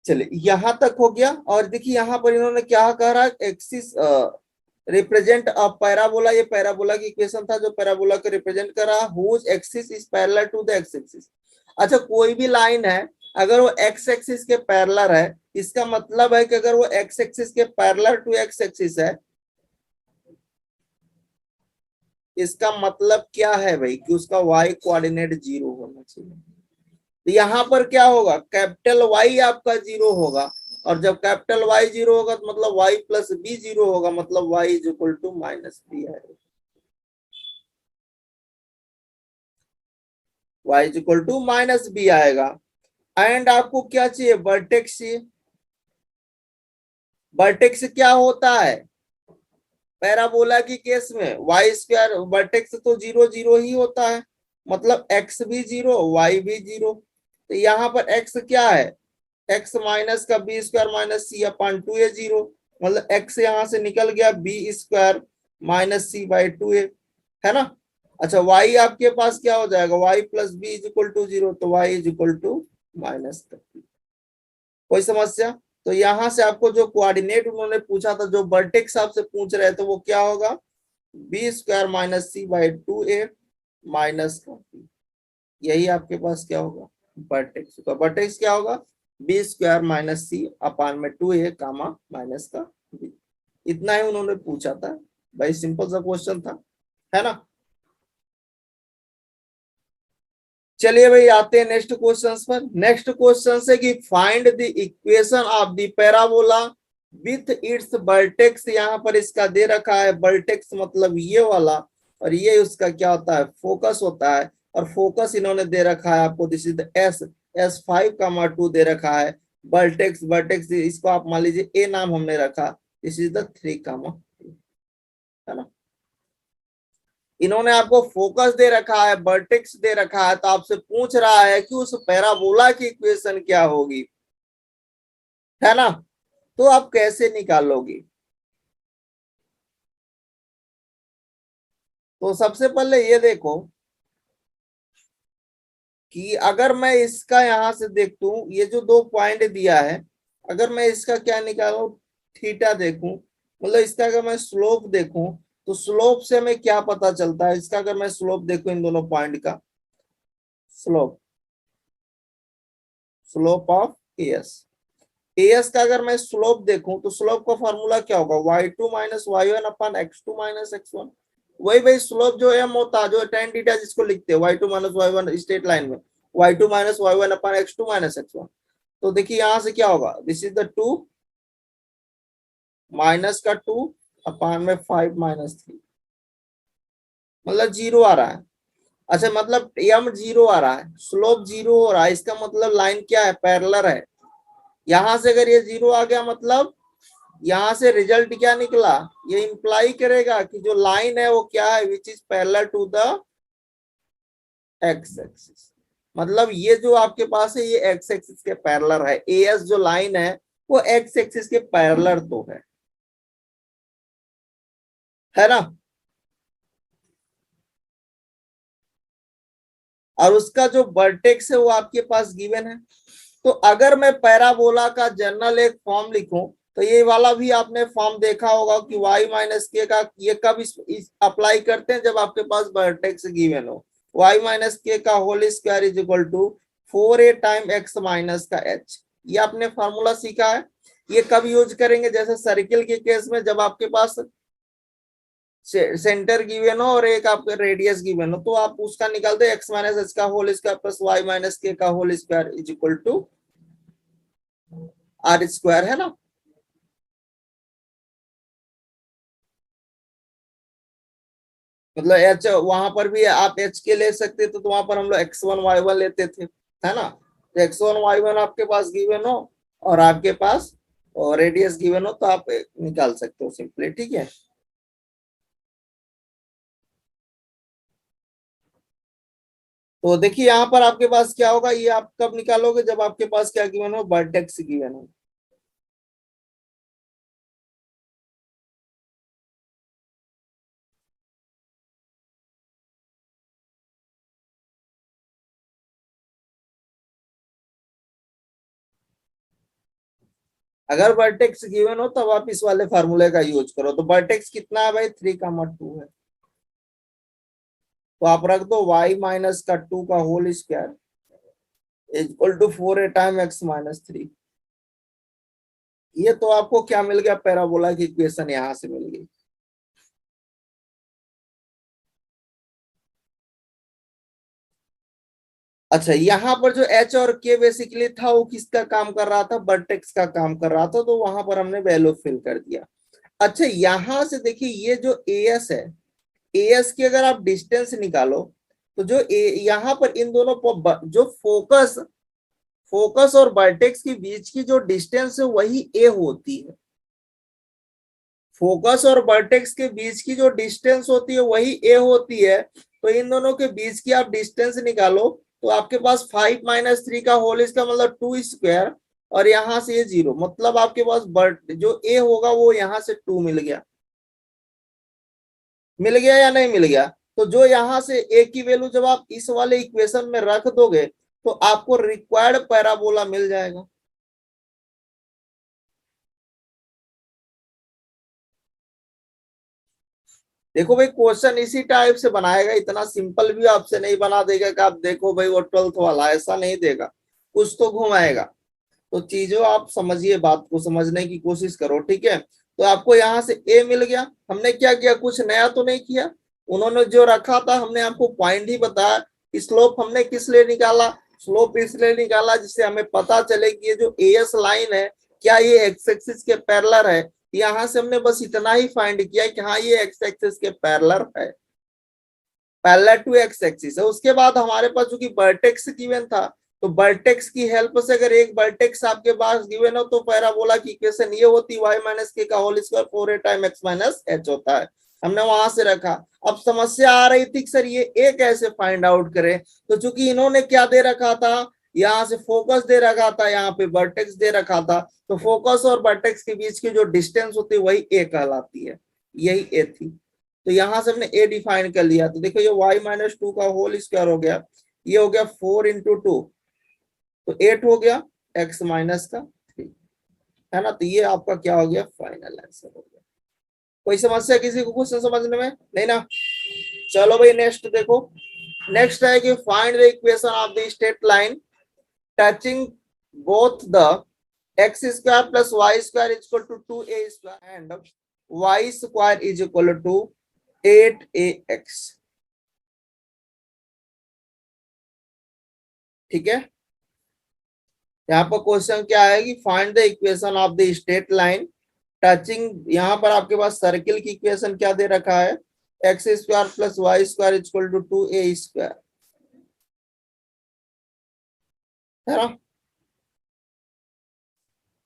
चलिए यहाँ तक हो गया। और देखिए यहाँ पर इन्होंने क्या कह रहा है, एक्सिस रिप्रेजेंट अ पैराबोला। ये पैराबोला की इक्वेशन था जो पैराबोला को रिप्रेजेंट कर रहा है, whose axis is parallel to the x axis. अच्छा कोई भी लाइन है अगर वो एक्स एक्सिस के पैरेलल है, इसका मतलब है कि अगर वो एक्स एक्सिस के पैरेलल टू एक्स एक्सिस है, इसका मतलब क्या है भाई कि उसका y कोऑर्डिनेट 0 होना चाहिए। तो यहाँ पर क्या होगा कैपिटल Y आपका 0 होगा, और जब कैपिटल Y 0 होगा तो मतलब y प्लस बी 0 होगा, मतलब y is equal to minus b है, y is equal to minus b आएगा। एंड आपको क्या चाहिए वर्टेक्स चाहिए। वर्टेक्स क्या होता है पैराबोला की केस में, वाई स्क्वायर वर्टेक्स तो 0 0 ही होता है, मतलब x भी 0 y भी 0। तो यहाँ पर x क्या है x माइनस का b square minus c upon 2a 0, मतलब x यहाँ से निकल गया b square minus c by 2a, है ना। अच्छा y आपके पास क्या हो जाएगा y plus b is equal to 0, तो y is equal to minus. कोई समस्या? तो यहां से आपको जो कोऑर्डिनेट उन्होंने पूछा था, जो वर्टेक्स आपसे पूछ रहे थे वो क्या होगा b square minus c by 2a minus का, यही आपके पास क्या होगा वर्टेक्स का। वर्टेक्स क्या होगा बी स्क्वायर माइनस सी अपान में 2a कामा माइनस का b। इतना ही उन्होंने पूछा था भाई, सिंपल सा क्वेश्चन था, है ना। चलिए भाई आते हैं नेक्स्ट क्वेश्चन पर। नेक्स्ट क्वेश्चन से कि find the equation of the parabola with its vertex. यहाँ पर इसका दे रखा है वर्टेक्स मतलब ये वाला, और ये उसका क्या होता है फोकस होता है, और फोकस इन्होंने दे रखा है आपको दिस इज द S5,2 दे रखा है। वर्टेक्स वर्टेक्स इसको आप मान लीजिए ए नाम हमने रखा, दिस इज द 3, है ना। इन्होंने आपको फोकस दे रखा है वर्टेक्स दे रखा है, तो आपसे पूछ रहा है कि उस पैराबोला की इक्वेशन क्या होगी, है ना। तो आप कैसे निकालोगे? तो सबसे पहले ये देखो कि अगर मैं इसका यहां से देखूं, ये जो 2 पॉइंट दिया है, अगर मैं इसका क्या निकालूं थीटा देखूं, मतलब इसका अगर मैं स्लोप देखूं, तो स्लोप से हमें क्या पता चलता है इसका? अगर मैं स्लोप देखूं इन दोनों पॉइंट का, slope slope of S, S का अगर मैं स्लोप देखूं तो स्लोप का फॉर्मूला क्या होगा? y2 माइनस y1 अपन x2 माइनस x1। वही भाई स्लोप जो एम होता है, जो tan थीटा जिसको लिखते हैं y2 minus y1 straight line में, y2 माइनस y1 अपन x2 माइनस x1। तो देखिए यहां से क्या होगा, दिस इज द 2 माइनस का 2 अपान में 5 माइनस 3, मतलब जीरो आ रहा है। अच्छा, मतलब एम जीरो आ रहा है, स्लोप जीरो हो रहा है, इसका मतलब लाइन क्या है? पैरेलल है। यहां से अगर ये जीरो आ गया मतलब यहां से रिजल्ट क्या निकला? ये इंप्लाई करेगा कि जो लाइन है वो क्या है? Which is parallel to the x axis. मतलब ये जो आपके पास है ये एक्स एक्सिस के पैरेलल है, एएस जो लाइन है वो एक्स एक्सिस के पैरेलल तो है ना? और उसका जो वर्टेक्स है वो आपके पास गिवन है। तो अगर मैं पैराबोला का जनरल एक फॉर्म लिखूं तो ये वाला भी आपने फॉर्म देखा होगा कि y माइनस के का ये कब इस अप्लाई करते हैं? जब आपके पास वर्टेक्स गिवन हो। y माइनस के का whole square is equal to 4a time x minus का h। ये आपने फॉर्मूला सीखा है। ये कब यूज करेंगे? जैसे सर्किल के केस में, जब आपके पास सेंटर गिवन हो और एक आपका रेडियस गिवन हो, तो आप उसका निकाल दो x माइनस एच का whole square plus y minus k का whole square is equal to r square, है ना? मतलब एच वहां पर भी आप एच के ले सकते थे, तो वहां पर हम लोग x1 y1 लेते थे, है ना? तो x1 y1 आपके पास गिवन हो और आपके पास रेडियस गिवन हो, तो आप निकाल सकते हो सिंपली, ठीक है। तो देखिए यहाँ पर आपके पास क्या होगा, ये आप कब निकालोगे? जब आपके पास क्या गिवन हो? वर्टेक्स गिवन हो। अगर वर्टेक्स गिवन हो तब आप इस वाले फार्मूले का यूज करो। तो वर्टेक्स कितना है भाई? 3,2 है। तो आप रख दो y माइनस का 2 का whole square equal to 4a time x minus 3। ये तो आपको क्या मिल गया? पैराबोला की इक्वेशन यहां से मिल गई। अच्छा, यहाँ पर जो एच और के बेसिकली था वो किसका काम कर रहा था? वर्टेक्स का काम कर रहा था, तो वहां पर हमने वैल्यू फिल कर दिया। अच्छा, यहां से देखिए ये जो एएस है, एएस की अगर आप डिस्टेंस निकालो तो जो यहाँ पर इन दोनों जो फोकस फोकस और वर्टेक्स के बीच की जो डिस्टेंस है वही ए होती है। फोकस और वर्टेक्स के बीच की जो डिस्टेंस होती है वही ए होती है। तो इन दोनों के बीच की आप डिस्टेंस निकालो तो आपके पास 5 माइनस 3 का होल, इसका मतलब 2 स्क्वायर, और यहाँ से ये 0, मतलब आपके पास जो ए होगा वो यहाँ से 2 मिल गया। मिल गया या नहीं मिल गया? तो जो यहाँ से ए की वैल्यू जब आप इस वाले इक्वेशन में रख दोगे तो आपको रिक्वायर्ड पैराबोला मिल जाएगा। देखो भाई, क्वेश्चन इसी टाइप से बनाएगा, इतना सिंपल भी आपसे नहीं बना देगा कि आप देखो भाई वो 12th वाला, ऐसा नहीं देगा, कुछ तो घुमाएगा। तो चीजों आप समझिए, बात को समझने की कोशिश करो, ठीक है। तो आपको यहाँ से ए मिल गया। हमने क्या किया? कुछ नया तो नहीं किया, उन्होंने जो रखा था हमने आपको पॉइंट ही बताया। स्लोप हमने किस लिए निकाला? स्लोप इसलिए निकाला जिससे हमें पता चले कि ये जो एएस लाइन है क्या ये एक्स एक्सिस के पैरेलल है। यहां से हमने बस इतना ही फाइंड किया कि हाँ ये एक्स एक्सिस के पैरेलल है, पैरेलल टू एक्स एक्सिस है। उसके बाद हमारे पास जो कि वर्टेक्स गिवन था, तो वर्टेक्स की हेल्प से अगर एक वर्टेक्स आपके पास गिवन हो तो पैराबोला की इक्वेशन ये होती y माइनस के का whole square 4a time x minus h होता है। हमने वहां से रखा। अब समस्या आ रही थी कि सर ये ए कैसे फाइंड आउट करें? तो चूंकि इन्होंने क्या दे रखा था, यहाँ से फोकस दे रखा था, यहाँ पे वर्टेक्स दे रखा था, तो फोकस और वर्टेक्स के बीच की जो डिस्टेंस होती है वही ए कहलाती है, यही ए थी। तो यहां से हमने ए डिफाइन कर लिया। तो देखो ये y माइनस 2 का होल स्क्वायर हो गया, ये हो गया 4 इंटू 2, तो 8 हो गया x माइनस का 3, है ना? तो ये आपका क्या हो गया? फाइनल आंसर हो गया। कोई समस्या किसी को क्वेश्चन समझने में? नहीं ना। चलो भाई नेक्स्ट देखो। नेक्स्ट है कि find the equation of the straight line touching both the x square plus y square is equal to 2a square and y square is equal to 8ax। ठीक है, यहाँ पर क्वेश्चन क्या है कि find the equation of the straight line touching, यहाँ पर आपके पास सर्किल की इक्वेशन क्या दे रखा है, x square plus y square equal to 2a square, है ना।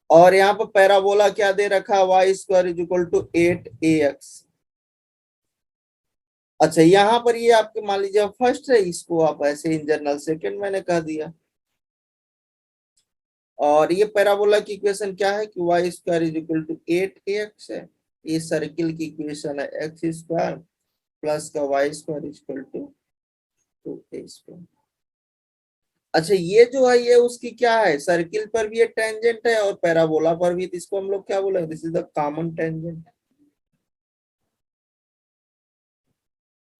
और यहाँ पर पैराबोला क्या दे रखा है, y square is equal to 8ax। अच्छा यहाँ पर ये आपके मान लीजिए फर्स्ट है, इसको आप ऐसे इन जनरल सेकंड मैंने कह दिया। और ये पैराबोला की इक्वेशन क्या है कि y square is equal to 8ax है। ये सर्किल की इक्वेशन है, एक्स स्क्वायर प्लस का y square is equal to 2a square. अच्छा ये जो है ये उसकी क्या है, सर्किल पर भी ये टेंजेंट है और पैराबोला पर भी, इसको हम लोग क्या बोले, this is the common tangent.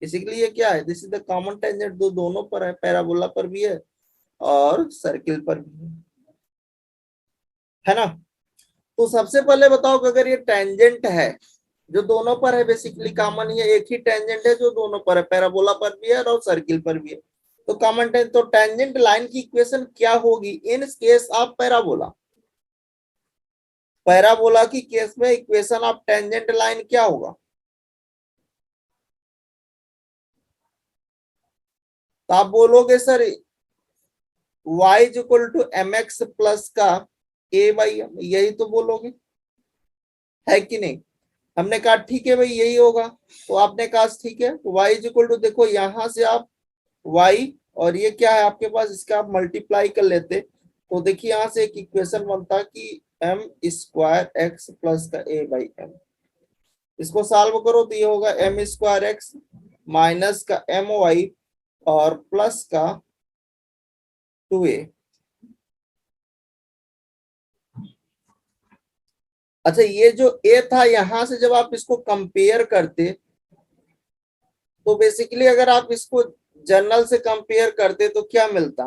Basically ये क्या है, this is the common tangent, दोनों पर है, पैराबोला पर भी है और सर्किल पर भी है ना। तो सबसे पहले बताओ कि अगर ये टेंजेंट है जो दोनों पर है, बेसिकली कॉमन, ये एक ही टेंजेंट है जो दोनों पर है, पैराबोला पर भी है और सर्किल पर भी है, तो कॉमन टेंजेंट, तो टेंजेंट लाइन की इक्वेशन क्या होगी in case of parabola. Parabola की केस में इक्वेशन ऑफ टेंजेंट लाइन क्या होगा, तो आप बोलोगे sir y is equal to m x plus का ए बाई एम, यही तो बोलोगे, है कि नहीं। हमने कहा ठीक है भाई यही होगा, तो आपने कहा ठीक है, तो y इज इक्वल टू, देखो यहां से आप y और ये क्या है आपके पास, इसका आप मल्टीप्लाई कर लेते, तो देखिए यहां से एक इक्वेशन बनता कि एम स्क्वायर एक्स प्लस का ए बाई एम। इसको सॉल्व करो तो ये होगा एम स्क्वायर एक्स माइनस का एम वाई और प्लस का 2a। अच्छा ये जो a था, यहां से जब आप इसको कंपेयर करते, तो बेसिकली अगर आप इसको जनरल से कंपेयर करते तो क्या मिलता,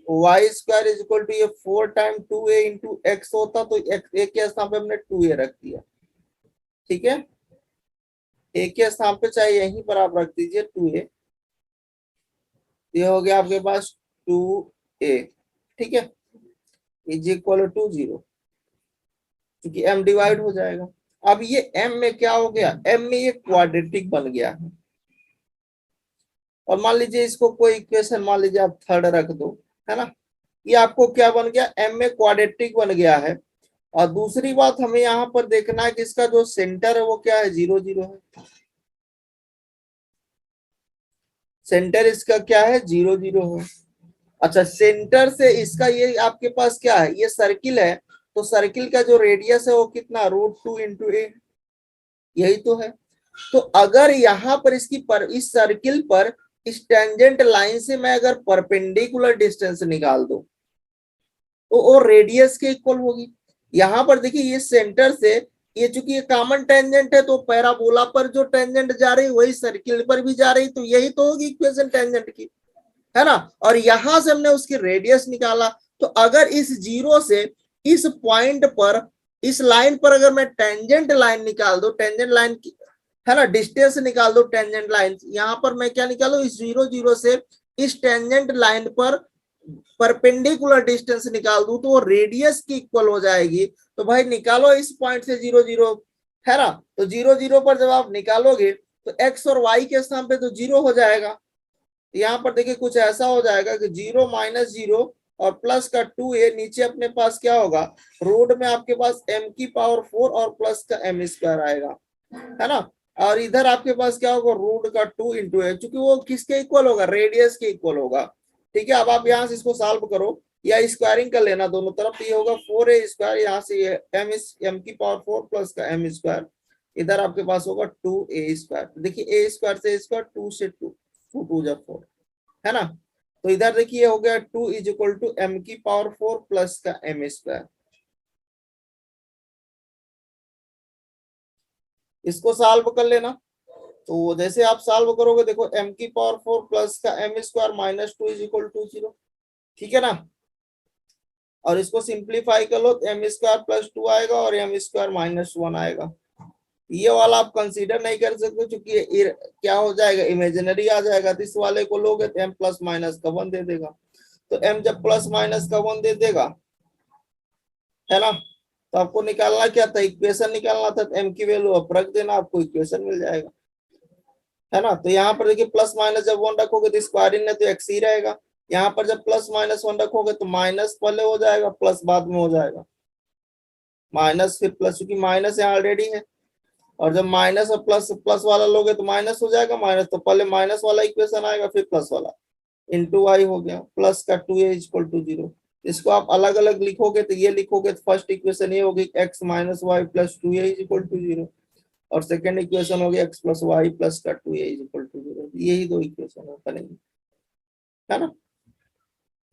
y square is equal to ये 4 टाइम 2a इंटू एक्स होता, तो a के स्थान पे हमने 2a रख दिया। ठीक है, a के स्थान पे चाहे यहीं पर आप रख दीजिए 2a, ये हो गया आपके पास 2a। ठीक है, इज इक्वल टू 0, क्योंकि m डिवाइड हो जाएगा। अब ये m में क्या हो गया, m में ये क्वाड्रेटिक बन गया है, और मान लीजिए इसको कोई इक्वेशन मान लीजिए आप थर्ड रख दो, है ना, ये आपको क्या बन गया, m में क्वाड्रेटिक बन गया है। और दूसरी बात हमें यहाँ पर देखना है कि इसका जो सेंटर है वो क्या है, 0 0 है, सेंटर इसका क्या है, 0 0 है। अच्छा सेंटर से इसका ये आपके पास क्या है, ये सर्किल है, तो सर्किल का जो रेडियस है वो कितना, √2 इंटू ए, यही तो है। तो अगर यहाँ पर इसकी इस सर्किल पर इस टेंजेंट लाइन से मैं अगर परपेंडिकुलर डिस्टेंस निकाल दूं तो वो रेडियस के इक्वल होगी। यहाँ पर देखिए ये सेंटर से, ये चूंकि ये कॉमन टेंजेंट है, तो पैराबोला पर जो टेंजेंट जा रही वही सर्किल पर भी जा रही, तो यही तो होगी इक्वेशन टेंजेंट की, है ना। और यहां से हमने उसकी रेडियस निकाला, तो अगर इस जीरो से इस पॉइंट पर, इस लाइन पर अगर मैं टेंजेंट लाइन निकाल दो, टेंजेंट लाइन की, है ना, डिस्टेंस निकाल दो टेंजेंट लाइन, यहाँ पर मैं क्या निकालू, इस 0 0 से इस टेंजेंट लाइन पर परपेंडिकुलर डिस्टेंस निकाल दूं तो वो रेडियस की इक्वल हो जाएगी। तो भाई निकालो इस पॉइंट से 0 0, है ना, तो 0 0 पर जब आप निकालोगे तो x और y के स्थान पे तो 0 हो जाएगा। यहाँ पर देखिए कुछ ऐसा हो जाएगा कि 0 माइनस 0 और प्लस का 2a, नीचे अपने पास क्या होगा, रूट में आपके पास m की पावर 4 और प्लस का m स्क्वायर आएगा, है ना। और इधर आपके पास क्या होगा, रूट का 2 इंटू ए, क्योंकि वो किसके इक्वल होगा, रेडियस के इक्वल होगा। ठीक है, अब आप यहाँ से इसको सॉल्व करो या स्क्वायरिंग कर लेना दोनों तरफ, तो ये होगा 4a स्क्वायर, यहाँ से ये m की पावर 4 प्लस का m स्क्वायर, इधर आपके पास होगा 2a स्क्वायर। देखिए a स्क्वायर से स्क्वायर, 2 से 2, 2 2 जब 4, है ना। तो इधर देखिए हो गया 2 इज इक्वल टू m की पावर 4 प्लस का m स्क्वायर। इसको सॉल्व कर लेना। तो जैसे आप सॉल्व करोगे, देखो m की पावर 4 प्लस का m square minus 2 is equal to 0, ठीक है ना। और इसको सिंप्लीफाई कर लो तो m स्क्वायर प्लस 2 आएगा और m स्क्वायर माइनस 1 आएगा। ये वाला आप कंसीडर नहीं कर सकते क्योंकि ये क्या हो जाएगा, इमेजिनरी आ जाएगा। तो इस वाले को लोगे तो m प्लस माइनस का 1 दे देगा। तो m जब प्लस माइनस का 1 दे देगा, है ना, तो आपको निकालना क्या था, इक्वेशन निकालना था। तो m की वैल्यू अब रख देना, आपको इक्वेशन मिल जाएगा, है ना। तो यहाँ पर देखिए प्लस माइनस जब 1 रखोगे तो स्क्वायर इन है तो x ही रहेगा। यहाँ पर जब प्लस माइनस 1 रखोगे तो माइनस पहले हो जाएगा, प्लस बाद में हो जाएगा, माइनस फिर प्लस, क्योंकि माइनस यहाँ ऑलरेडी है। और जब माइनस और प्लस प्लस वाला लोगे तो माइनस हो जाएगा, माइनस तो पहले माइनस वाला इक्वेशन आएगा फिर प्लस वाला, इंटू वाई हो गया, प्लस का 2a इक्वल टू 0। इसको आप अलग अलग लिखोगे तो ये लिखोगे तो फर्स्ट इक्वेशन ये होगी x minus y plus 2a equal to 0, और सेकंड इक्वेशन होगी x प्लस वाई प्लस का 2a इक्वल टू 0। यही दो इक्वेशन बनेंगे, है ना।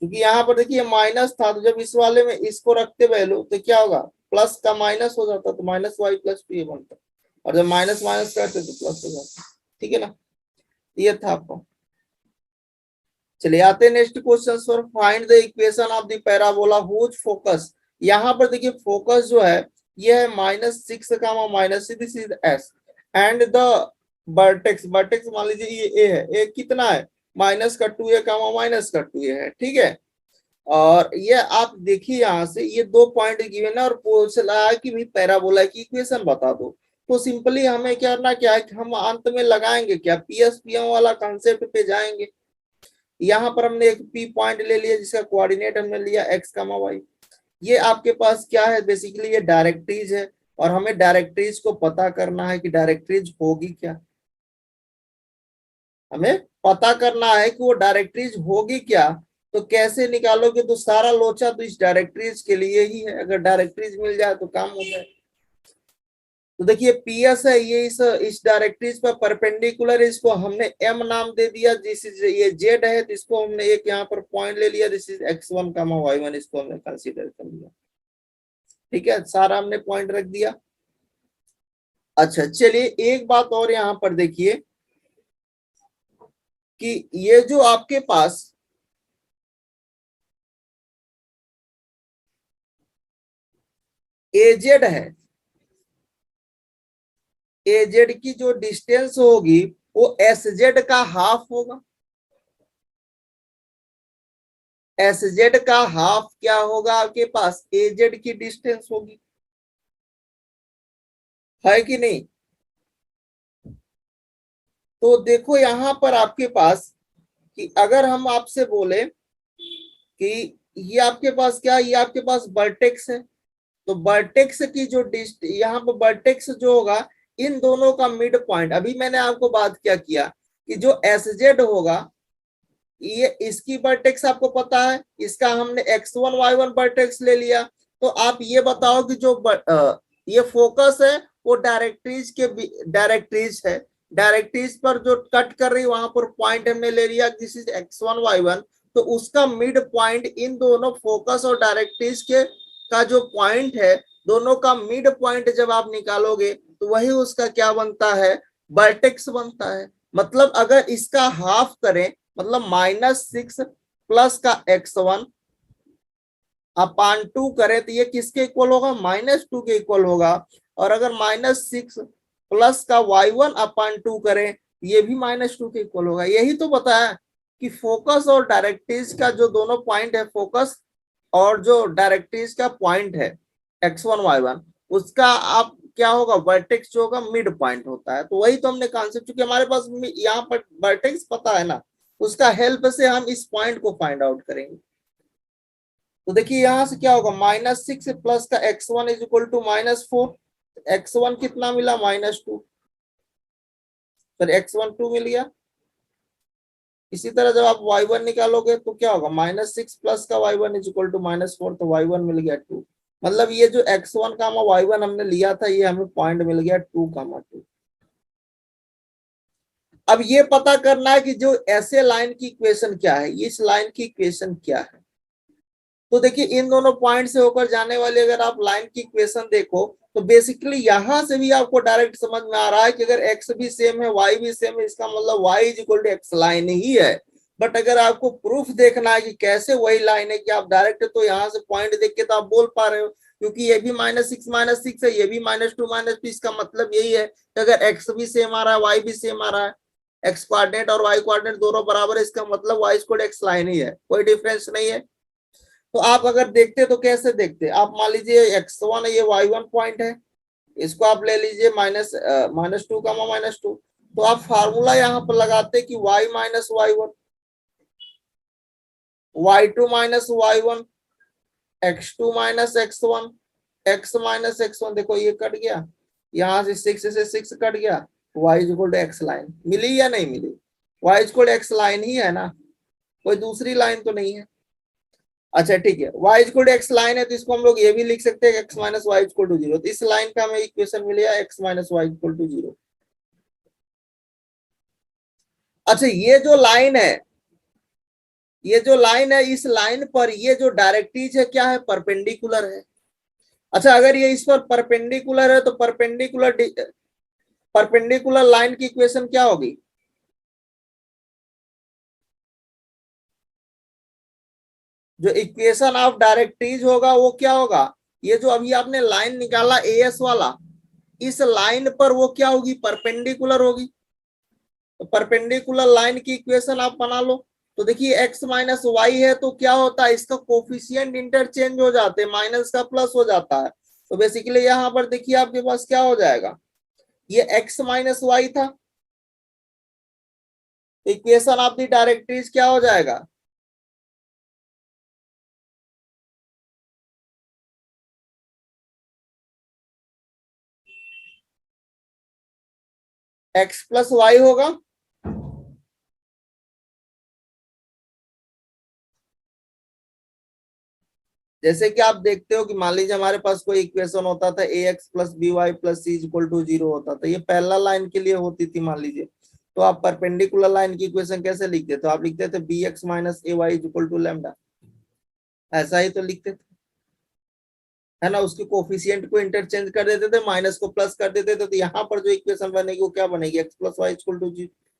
क्योंकि यहाँ पर देखिए माइनस था, तो जब इस वाले में इसको रखते वैल्यू तो क्या होगा, प्लस का माइनस हो जाता, तो माइनस वाई प्लस 2a बनता, और जब माइनस माइनस करते तो प्लस हो जाता, ठीक है ना। ये था आपको। चलिए आते हैं नेक्स्ट क्वेश्चन पर। Find the equation of the parabola whose focus, यहाँ पर देखिए फोकस जो है ये है -6 minus this is s, and the vertex, vertex मान लीजिए ये a है, a कितना है, माइनस का 2a माइनस का 2a है, ठीक है। और ये आप देखिए यहाँ से ये 2 पॉइंट गिवन है और पूछ रहा है कि भाई पैराबोला की इक्वेशन बता दो। तो सिंपली हमें क्या करना, क्या है कि हम अंत में लगाएंगे क्या, पीएस पीएम वाला कंसेप्ट पे जाएंगे। यहाँ पर हमने एक पी पॉइंट ले लिया जिसका कोऑर्डिनेट हमने लिया x, y। ये आपके पास क्या है, बेसिकली ये डायरेक्ट्रीज है, और हमें डायरेक्ट्रीज को पता करना है कि डायरेक्ट्रीज होगी क्या। हमें पता करना है कि वो डायरेक्ट्रीज होगी क्या। तो कैसे निकालोगे, तो सारा लोचा तो इस डायरेक्ट्रीज के लिए ही है, अगर डायरेक्ट्रीज मिल जाए तो काम हो जाए। तो देखिए पीएस है ये इस डायरेक्ट्रीज पर परपेंडिकुलर, इसको हमने एम नाम दे दिया, जिस ये जेड है तो इसको हमने एक यहाँ पर पॉइंट ले लिया, दिस इज x1 y1, इसको हमने कंसीडर कर लिया, ठीक है, सारा हमने पॉइंट रख दिया। अच्छा चलिए एक बात और यहाँ पर देखिए कि ये जो आपके पास एजेड है, एजेड की जो डिस्टेंस होगी वो एसजेड का हाफ होगा। एसजेड का हाफ क्या होगा, आपके पास एजेड की डिस्टेंस होगी, है कि नहीं। तो देखो यहां पर आपके पास कि अगर हम आपसे बोले कि ये आपके पास क्या, ये आपके पास वर्टेक्स है, तो वर्टेक्स की जो यहाँ पर वर्टेक्स जो होगा इन दोनों का मिड पॉइंट, अभी मैंने आपको बात क्या किया कि जो एसजेड होगा ये इसकी वर्टेक्स आपको पता है, इसका हमने x1 y1 वर्टेक्स ले लिया। तो आप ये बताओ कि जो ये फोकस है वो डायरेक्ट्रीज के डायरेक्ट्रीज है, डायरेक्ट्रीज पर जो कट कर रही वहां पर पॉइंट हमने ले लिया, दिस इज x1 y1। तो उसका मिड पॉइंट इन दोनों फोकस और डायरेक्ट्रीज के का जो पॉइंट है, दोनों का मिड पॉइंट जब आप निकालोगे तो वही उसका क्या बनता है, वर्टेक्स बनता है। मतलब अगर इसका हाफ करें, मतलब -6 प्लस का x1 अपान 2 करें तो ये किसके इक्वल होगा, -2 के इक्वल होगा। और अगर -6 प्लस का y1 अपान 2 करें ये भी -2 के इक्वल होगा। यही तो बताया कि फोकस और डायरेक्ट्रीज का जो दोनों पॉइंट है, फोकस और जो डायरेक्ट्रीज का पॉइंट है x1 y1, उसका आप क्या होगा, वर्टेक्स जो होगा मिड पॉइंट होता है। तो वही तो हमने कॉन्सेप्ट, क्योंकि हमारे पास यहाँ पर वर्टेक्स पता है ना, उसका हेल्प से हम इस पॉइंट को फाइंड आउट करेंगे। तो देखिए यहां से क्या होगा, -6 प्लस का x1 is equal to -4, x1 कितना मिला, -2, फिर x1 2 मिल गया। इसी तरह जब आप y1 निकालोगे तो क्या होगा, -6 प्लस का y1 इज इक्वल टू -4, तो y1 मिल गया 2। मतलब ये जो x1 y1 हमने लिया था ये हमें पॉइंट मिल गया 2, 2। अब ये पता करना है कि जो ऐसे लाइन की इक्वेशन क्या है, इस लाइन की इक्वेशन क्या है। तो देखिए इन दोनों पॉइंट से होकर जाने वाली अगर आप लाइन की इक्वेशन देखो तो बेसिकली यहां से भी आपको डायरेक्ट समझ में आ रहा है कि अगर एक्स भी सेम है वाई भी सेम है, इसका मतलब y is equal to x line ही है। बट अगर आपको प्रूफ देखना है कि कैसे वही लाइन है कि आप डायरेक्ट तो यहाँ से पॉइंट देख के तो आप बोल पा रहे हो, क्योंकि ये भी -6 है, ये भी -2 -2, इसका मतलब यही है कि अगर एक्स भी सेम आ रहा है वाई भी सेम आ रहा है, एक्स कोऑर्डिनेट और वाई कोऑर्डिनेट दोनों बराबर है, इसका मतलब वाई इक्वल एक्स लाइन ही है, कोई डिफरेंस नहीं है। तो आप अगर देखते तो कैसे देखते, आप मान लीजिए x1 ये y1 पॉइंट है, इसको आप ले लीजिए -2 -2, तो आप फार्मूला यहाँ पर लगाते कि y minus y1 y2 minus y1 x2 minus x1 x minus x1, देखो ये कट गया, यहाँ से 6 से 6 कट गया, y equal to x line मिली या नहीं मिली, y equal to x line ही है ना, कोई दूसरी लाइन तो नहीं है। अच्छा ठीक है, y equal to x line है तो इसको हम लोग ये भी लिख सकते हैं x minus y equal to 0, तो इस लाइन का हमें इक्वेशन मिल गया x minus y equal to 0। अच्छा ये जो लाइन है, ये जो लाइन है, इस लाइन पर ये जो डायरेक्ट्रिज है क्या है, परपेंडिकुलर है। अच्छा अगर ये इस पर परपेंडिकुलर है तो परपेंडिकुलर लाइन की इक्वेशन क्या होगी, जो इक्वेशन ऑफ डायरेक्ट्रिज होगा वो क्या होगा, ये जो अभी आपने लाइन निकाला एएस वाला, इस लाइन पर वो क्या होगी, परपेंडिकुलर होगी। तो परपेंडिकुलर लाइन की इक्वेशन आप बना लो, तो देखिए x माइनस वाई है तो क्या होता है, इसका कोफिशिएंट इंटरचेंज हो जाते हैं, माइनस का प्लस हो जाता है। तो बेसिकली यहाँ पर देखिए आपके पास क्या हो जाएगा, ये x माइनस वाई था, इक्वेशन ऑफ द डायरेक्ट्रिज क्या हो जाएगा, x प्लस वाई होगा। जैसे कि आप देखते हो कि मान लीजिए हमारे पास कोई इक्वेशन होता था a x plus b y plus c equal to 0 होता था, ये पहला लाइन के लिए होती थी मान लीजिए, तो आप परपेंडिकुलर लाइन की इक्वेशन कैसे लिखते थे, आप लिखते थे b x minus a y equal to lambda, ऐसा ही तो लिखते थे, है ना, उसके कोफिशिएंट को इंटरचेंज कर देते थे, माइनस को प्लस कर देते थे, तो यहाँ पर जो इक्वेशन बनेगी वो क्या बनेगी, x plus y equal to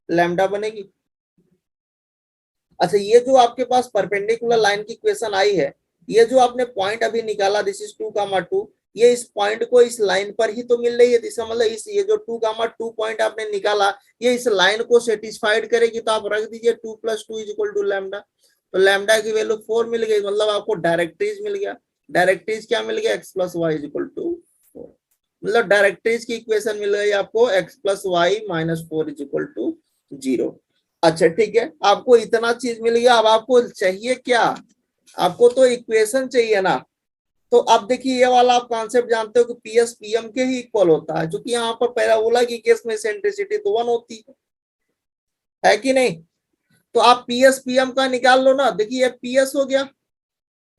lambda बनेगी। अच्छा ये जो आपके पास परपेंडिकुलर लाइन की इक्वेशन आई है, ये जो आपने पॉइंट अभी निकाला दिस इज 2, ये इस पॉइंट को इस लाइन पर ही तो मिल रही है, इसका मतलब इस ये जो 2, पॉइंट आपने निकाला ये इस लाइन को सेटिस्फाइड करेगी, तो आप रख दीजिए 2 + 2 इज इक्वल टू लैम्डा, तो लैम्डा की वैल्यू 4 मिल गई, मतलब आपको डायरेक्ट्रिज मिल गया। डायरेक्ट्रिज क्या मिल गया, x plus y is equal to 4, मतलब डायरेक्ट्रिज की इक्वेशन मिल गई आपको x plus y minus 4 is equal to 0। अच्छा ठीक है, आपको इतना चीज मिल गया, अब आपको चाहिए क्या, आपको तो इक्वेशन चाहिए ना। तो अब देखिए ये वाला आप कॉन्सेप्ट जानते हो कि पीएस पीएम के ही इक्वल होता है, जो कि यहाँ पर पैराबोला की केस में सेंट्रिसिटी तो 1 होती है कि नहीं। तो आप पीएस पीएम का निकाल लो ना, देखिए ये पीएस हो गया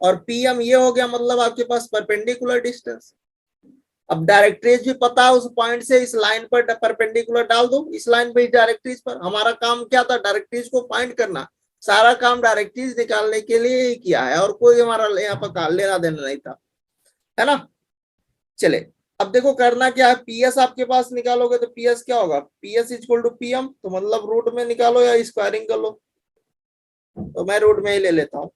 और पीएम ये हो गया, मतलब आपके पास परपेंडिकुलर डिस्टेंस। अब डायरेक्ट्रिज भी पता है, उस पॉइंट से इस लाइन पर परपेंडिकुलर डाल दो, इस लाइन पे डायरेक्ट्रिज पर, हमारा काम क्या था, डायरेक्ट्रिज को फाइंड करना, सारा काम डायरेक्ट्रिज निकालने के लिए ही किया है, और कोई हमारा यहाँ पर लेना देना नहीं था, है ना। चले अब देखो करना क्या है, पीएस आपके पास निकालोगे तो पीएस क्या होगा, पीएस इक्वल टू पीएम, तो मतलब रूट में निकालो या स्क्वायरिंग कर लो, तो मैं रूट में ही ले लेता हूँ।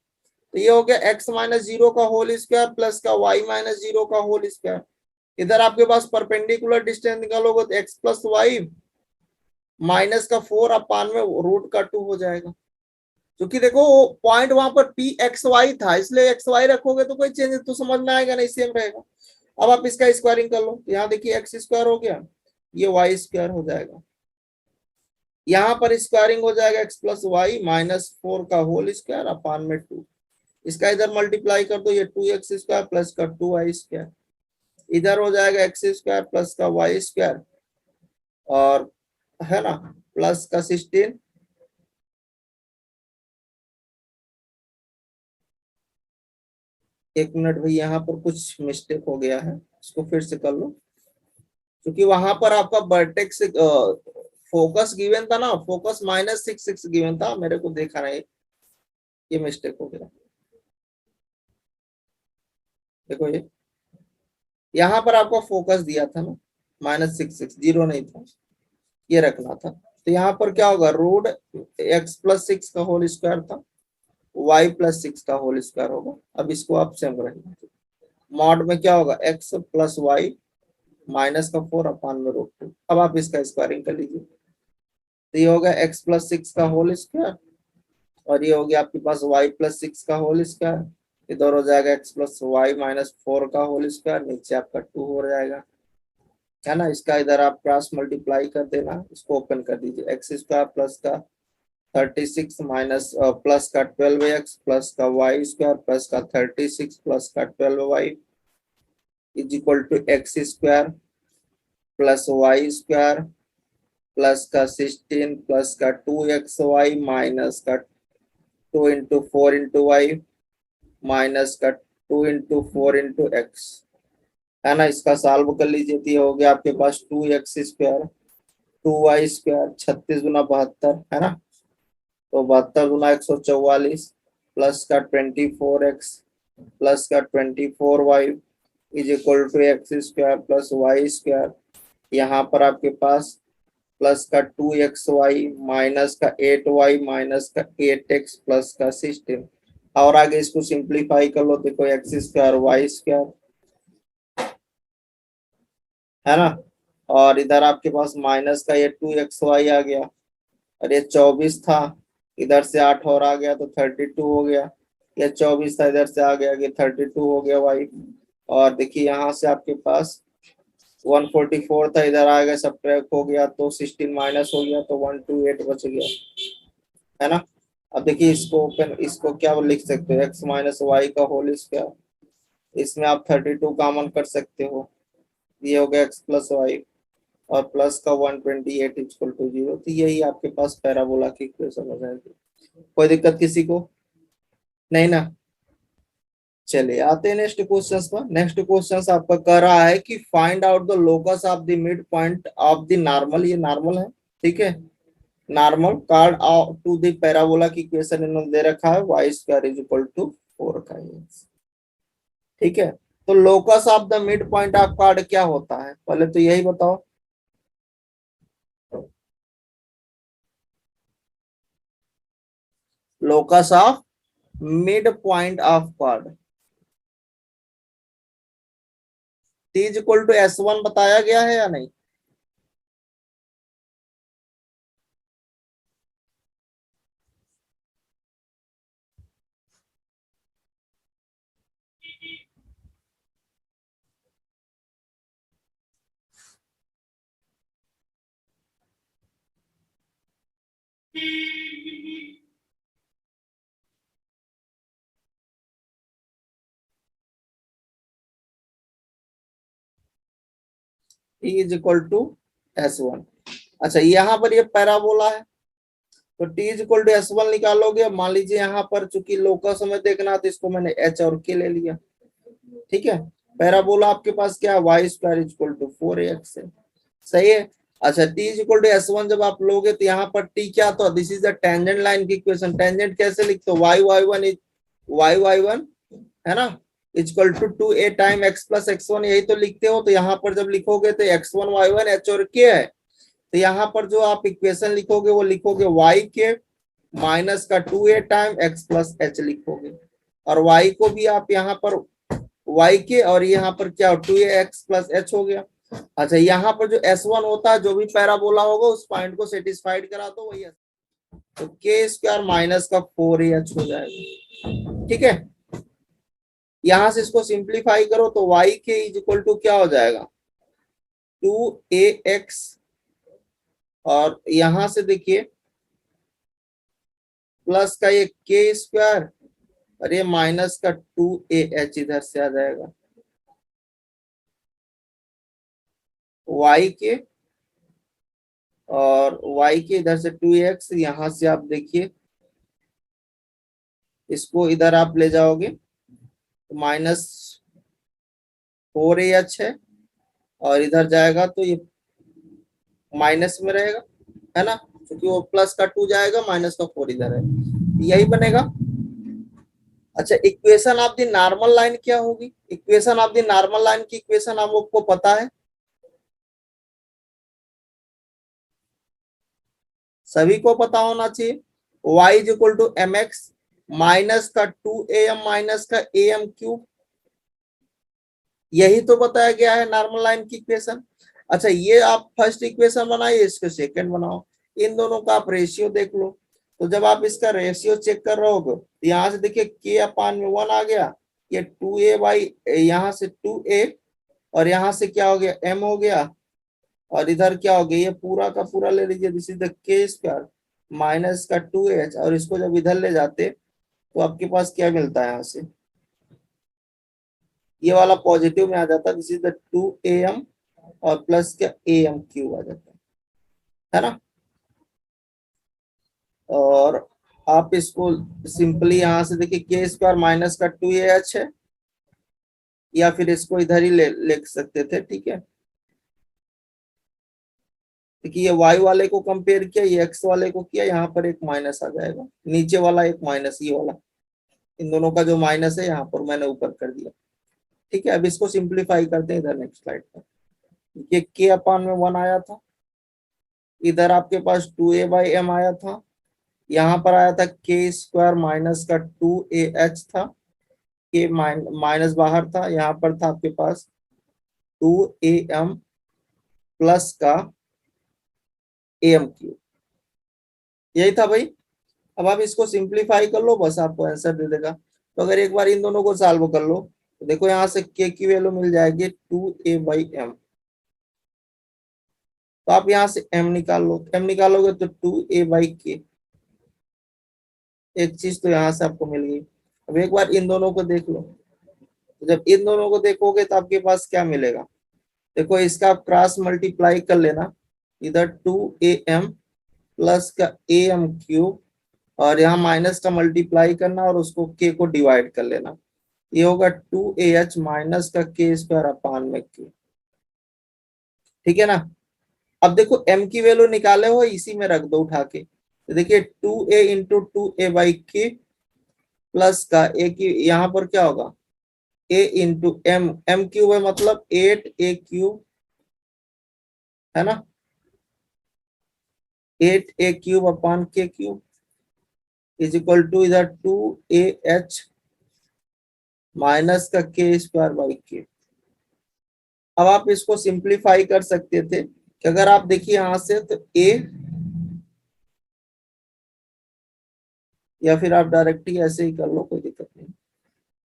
तो ये हो गया x माइनस 0 का होल स्क्वायर प्लस का y माइनस 0 का होल स्क्वायर, इधर आपके पास परपेंडिकुलर डिस्टेंस निकालोगे तो x प्लस वाई माइनस का 4 अपान में रूट का 2 हो जाएगा, क्योंकि देखो पॉइंट वहां पर पी एक्स वाई था, इसलिए एक्स वाई रखोगे तो कोई चेंज तो समझ में आएगा नहीं, सेम रहेगा। अब आप इसका स्क्वायरिंग कर लो, यहाँ देखिए एक्स स्क्वायर हो गया, ये वाई स्क्वायर हो जाएगा, यहाँ पर स्क्वायरिंग हो जाएगा x प्लस वाई माइनस 4 का होल स्क्वायर अपान में 2, इसका इधर मल्टीप्लाई कर दो, ये 2x स्क्वायर प्लस का 2y स्क्वायर, इधर हो जाएगा x स्क्वायर प्लस का y स्क्वायर, और है ना प्लस का 16, एक मिनट भाई यहाँ पर कुछ मिस्टेक हो गया है, इसको फिर से कर लो, क्योंकि वहां पर आपका वर्टेक्स फोकस गिवन था ना, फोकस -6 6 गिवन था, मेरे को देखा नहीं, ये मिस्टेक हो गया। देखो ये यहाँ पर आपको फोकस दिया था ना, -6 जीरो नहीं था, ये रखना था। तो यहाँ पर क्या होगा, रूट x+6 का होल स्क्वायर था, y+6 का होल स्क्वायर होगा। अब इसको आप सेम रहेंगे, मॉड में क्या होगा, x+y -4/√2। अब आप इसका स्क्वायरिंग कर लीजिए, तो ये होगा x+6 का होल स्क्वायर, और ये हो गया आपके पास y+6 का होल स्क्वायर, इधर हो जाएगा x+y-4 का होल स्क्वायर, नीचे आपका 2 हो जाएगा, है ना। इसका इधर आप क्रॉस मल्टीप्लाई कर देना, इसको ओपन कर दीजिए, x² प्लस का 36 माइनस प्लस का 12x प्लस का y² प्लस का 36 प्लस का 12y is equal to x² plus y² plus का 16 प्लस का 2xy माइनस का 2 इंटू 4 इंटू वाई माइनस का 2 इंटू 4 इंटू एक्स, है ना। इसका सॉल्व कर लीजिए, तो ये हो गया आपके पास 2x² 2y², 36×72, है ना। तो 72×144 प्लस का 24x प्लस का 24y is equal to x² plus y²। यहाँ पर आपके पास प्लस का 2xy माइनस का 8y माइनस का 8x प्लस का 16, और आगे इसको सिंप्लीफाई कर लो, देखो x² y², है ना। और इधर आपके पास माइनस का ये 2xy आ गया, और ये 24 था, इधर से 8 और आ गया तो 32 हो गया। ये 24 था, इधर से आ गया कि 32 हो गया वाई। और देखिए यहाँ से आपके पास 144 था, इधर आ गया, सब्ट्रैक्ट हो गया तो 16 माइनस हो गया तो 128 बच गया, है ना। अब देखिए इसको ओपन, इसको क्या लिख सकते हो, x माइनस वाई का होल स्क्वायर, इसमें आप 32 कॉमन कर सकते हो, ये हो गया x प्लस वाई और प्लस का 128 इक्वल टू 0। तो यही आपके पास पैराबोला की इक्वेशन हो जाएगी। कोई दिक्कत किसी को नहीं ना। चलिए आते हैं नेक्स्ट क्वेश्चन पर। नेक्स्ट क्वेश्चन आपका कह रहा है कि find out the locus of the mid point of the normal, ये नॉर्मल है, ठीक है, normal chord to the parabola की इक्वेशन इन्होंने दे रखा है, y² इज इक्वल टू 4 का, ठीक है। तो locus of the mid point of chord क्या होता है, पहले तो यही बताओ। Locus of mid point of chord, t is equal to S1 बताया गया है या नहीं। t is equal to S1। अच्छा यहाँ पर ये पैराबोला है, तो t is equal to S1 निकालोगे। मान लीजिए यहाँ पर चूंकि लोकस हमें देखना, तो इसको मैंने h और k ले लिया, ठीक है। पैराबोला आपके पास क्या है, y² is equal to 4ax है, सही है। अच्छा t is equal to S1 जब आप लोगे तो यहाँ पर t क्या, तो this is the tangent line की इक्वेशन। टेंजेंट कैसे लिखते हो, y1 इज y1, है ना, equal to 2a time x plus x1, यही तो लिखते हो। तो यहाँ पर जब लिखोगे तो x1 y1 h और k है, तो यहाँ पर जो आप इक्वेशन लिखोगे वो लिखोगे y के माइनस का 2a time x plus h लिखोगे, और y को भी आप यहाँ पर y के, और यहाँ पर क्या 2ax प्लस h हो गया। अच्छा यहाँ पर जो S1 होता है, जो भी पैराबोला होगा उस पॉइंट को सेटिस्फाइड करा दो, वही तो k² माइनस का 4ah हो जाएगा, ठीक है। यहां से इसको सिंप्लीफाई करो तो y के इज इक्वल टू क्या हो जाएगा, 2ax, और यहां से देखिए प्लस का ये k² और ये माइनस का 2ah इधर से आ जाएगा, y के, और y के इधर से 2x, यहां से आप देखिए इसको इधर आप ले जाओगे तो -4ah है, और इधर जाएगा तो ये माइनस में रहेगा, है ना, क्योंकि वो प्लस का 2 जाएगा, माइनस का 4 इधर है, यही बनेगा। अच्छा, equation of the normal line क्या होगी? Equation of the normal line की इक्वेशन आप लोग को पता है, सभी को पता होना चाहिए। y is equal to m x minus का 2am माइनस का am क्यूब, यही तो बताया गया है नॉर्मल लाइन की इक्वेशन। अच्छा, ये आप फर्स्ट इक्वेशन बनाइए, इसको सेकंड बनाओ, इन दोनों का आप रेशियो देख लो। तो जब आप इसका रेशियो चेक कर रहे हो, यहाँ से देखिए के अपान में 1 आ गया, ये 2a बाई, यहाँ से 2a, और यहाँ से क्या हो गया, m हो गया, और इधर क्या हो गया, ये पूरा का पूरा ले लीजिए, दिस इज द के स्क्वायर माइनस का 2h, और इसको जब इधर ले जाते तो आपके पास क्या मिलता है, यहाँ से ये वाला पॉजिटिव में आ जाता है, दिस इज द 2am, और प्लस क्या am क्यूब आ जाता है ना। और आप इसको सिंपली यहाँ से देखिए के स्क्वायर माइनस का 2ah है, या फिर इसको इधर ही ले सकते थे, ठीक है। देखिए ये y वाले को कंपेयर किया, ये x वाले को किया, यहाँ पर एक माइनस आ जाएगा, नीचे वाला एक माइनस, ये वाला, इन दोनों का जो माइनस है यहाँ पर मैंने ऊपर कर दिया, ठीक है। अब इसको सिंप्लीफाई करते हैं इधर नेक्स्ट स्लाइड पर। ये के अपान में 1 आया था, इधर आपके पास 2a बाई एम आया था, यहाँ पर आया था के स्क्वायर माइनस का 2ah था, के माइनस बाहर था, यहाँ पर था आपके पास 2am प्लस का am क्यूब, यही था भाई। अब आप इसको सिंप्लीफाई कर लो, बस आपको आंसर दे देगा। तो अगर एक बार इन दोनों को सॉल्व कर लो, तो देखो यहाँ से के की वैल्यू मिल जाएगी 2a बाई एम, तो आप यहाँ से m निकाल लो, m निकालोगे तो 2a बाई के, एक चीज तो यहाँ से आपको मिल गई। अब एक बार इन दोनों को देख लो, तो जब इन दोनों को देखोगे तो आपके पास क्या मिलेगा, देखो इसका आप क्रॉस मल्टीप्लाई कर लेना, इधर 2am प्लस का am क्यूब, और यहाँ माइनस का मल्टीप्लाई करना और उसको के को डिवाइड कर लेना, ये होगा 2ah माइनस का के स्क्वायर अपान में के, ठीक है ना। अब देखो m की वैल्यू निकाले हो, इसी में रख दो उठा के, तो देखिए 2a इंटू 2a बाई के प्लस का a की, यहाँ पर क्या होगा a इंटू m क्यूब है, मतलब 8a क्यूब, है ना, 8a क्यूब अपान के क्यूब इज इक्वल टू इधर 2ah माइनस का के स्क्वायर बाई के। अब आप इसको सिंप्लीफाई कर सकते थे कि अगर आप देखिए यहाँ से, तो a, या फिर आप डायरेक्ट ही ऐसे ही कर लो, कोई दिक्कत नहीं,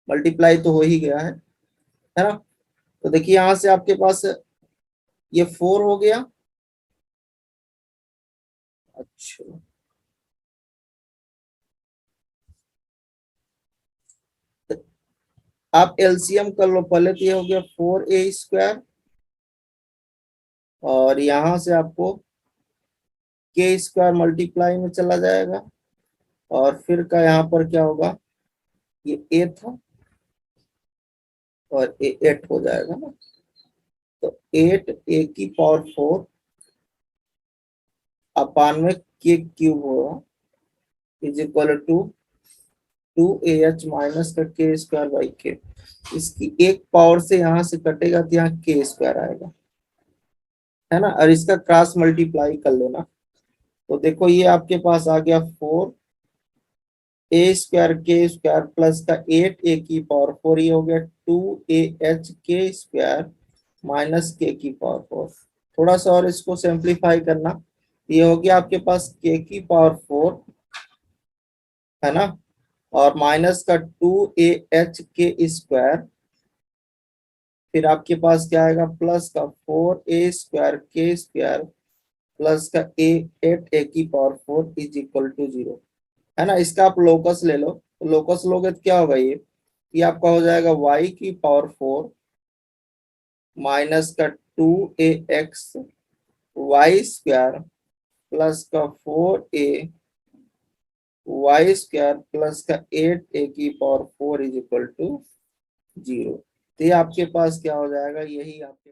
मल्टीप्लाई तो हो ही गया है ना। तो देखिए यहाँ से आपके पास ये 4 हो गया, अच्छा तो आप एलसीएम कर लो पहले, तो ये हो गया 4a स्क्वायर, और यहाँ से आपको के स्क्वायर मल्टीप्लाई में चला जाएगा, और फिर का यहाँ पर क्या होगा, ये a था और a 8 हो जाएगा ना, तो 8a की पावर 4 अपान में के क्यूब होगा is equal to 2ah minus का के स्क्वायर बाई के, इसकी एक पावर से यहाँ से कटेगा तो यहाँ के स्क्वायर आएगा, है ना, और इसका क्रॉस मल्टीप्लाई कर लेना, तो देखो ये आपके पास आ गया 4a स्क्वायर के स्क्वायर प्लस का 8a की पावर 4, ये हो गया 2ah के स्क्वायर माइनस के की पावर 4। थोड़ा सा और इसको सिंप्लीफाई करना, ये हो गया आपके पास के की पावर 4, है ना, और माइनस का 2ah के स्क्वायर, फिर आपके पास क्या आएगा, प्लस का 4a स्क्वायर के स्क्वायर प्लस का 8a की पावर 4 इज इक्वल टू 0, है ना। इसका आप लोकस ले लो, तो लोकस लोगे तो क्या होगा, ये आपका हो जाएगा y की पावर 4 माइनस का 2ax वाई स्क्वायर प्लस का 4a वाई स्क्वायर प्लस का 8a की पावर 4 इज इक्वल टू 0। तो ये आपके पास क्या हो जाएगा, यही आपके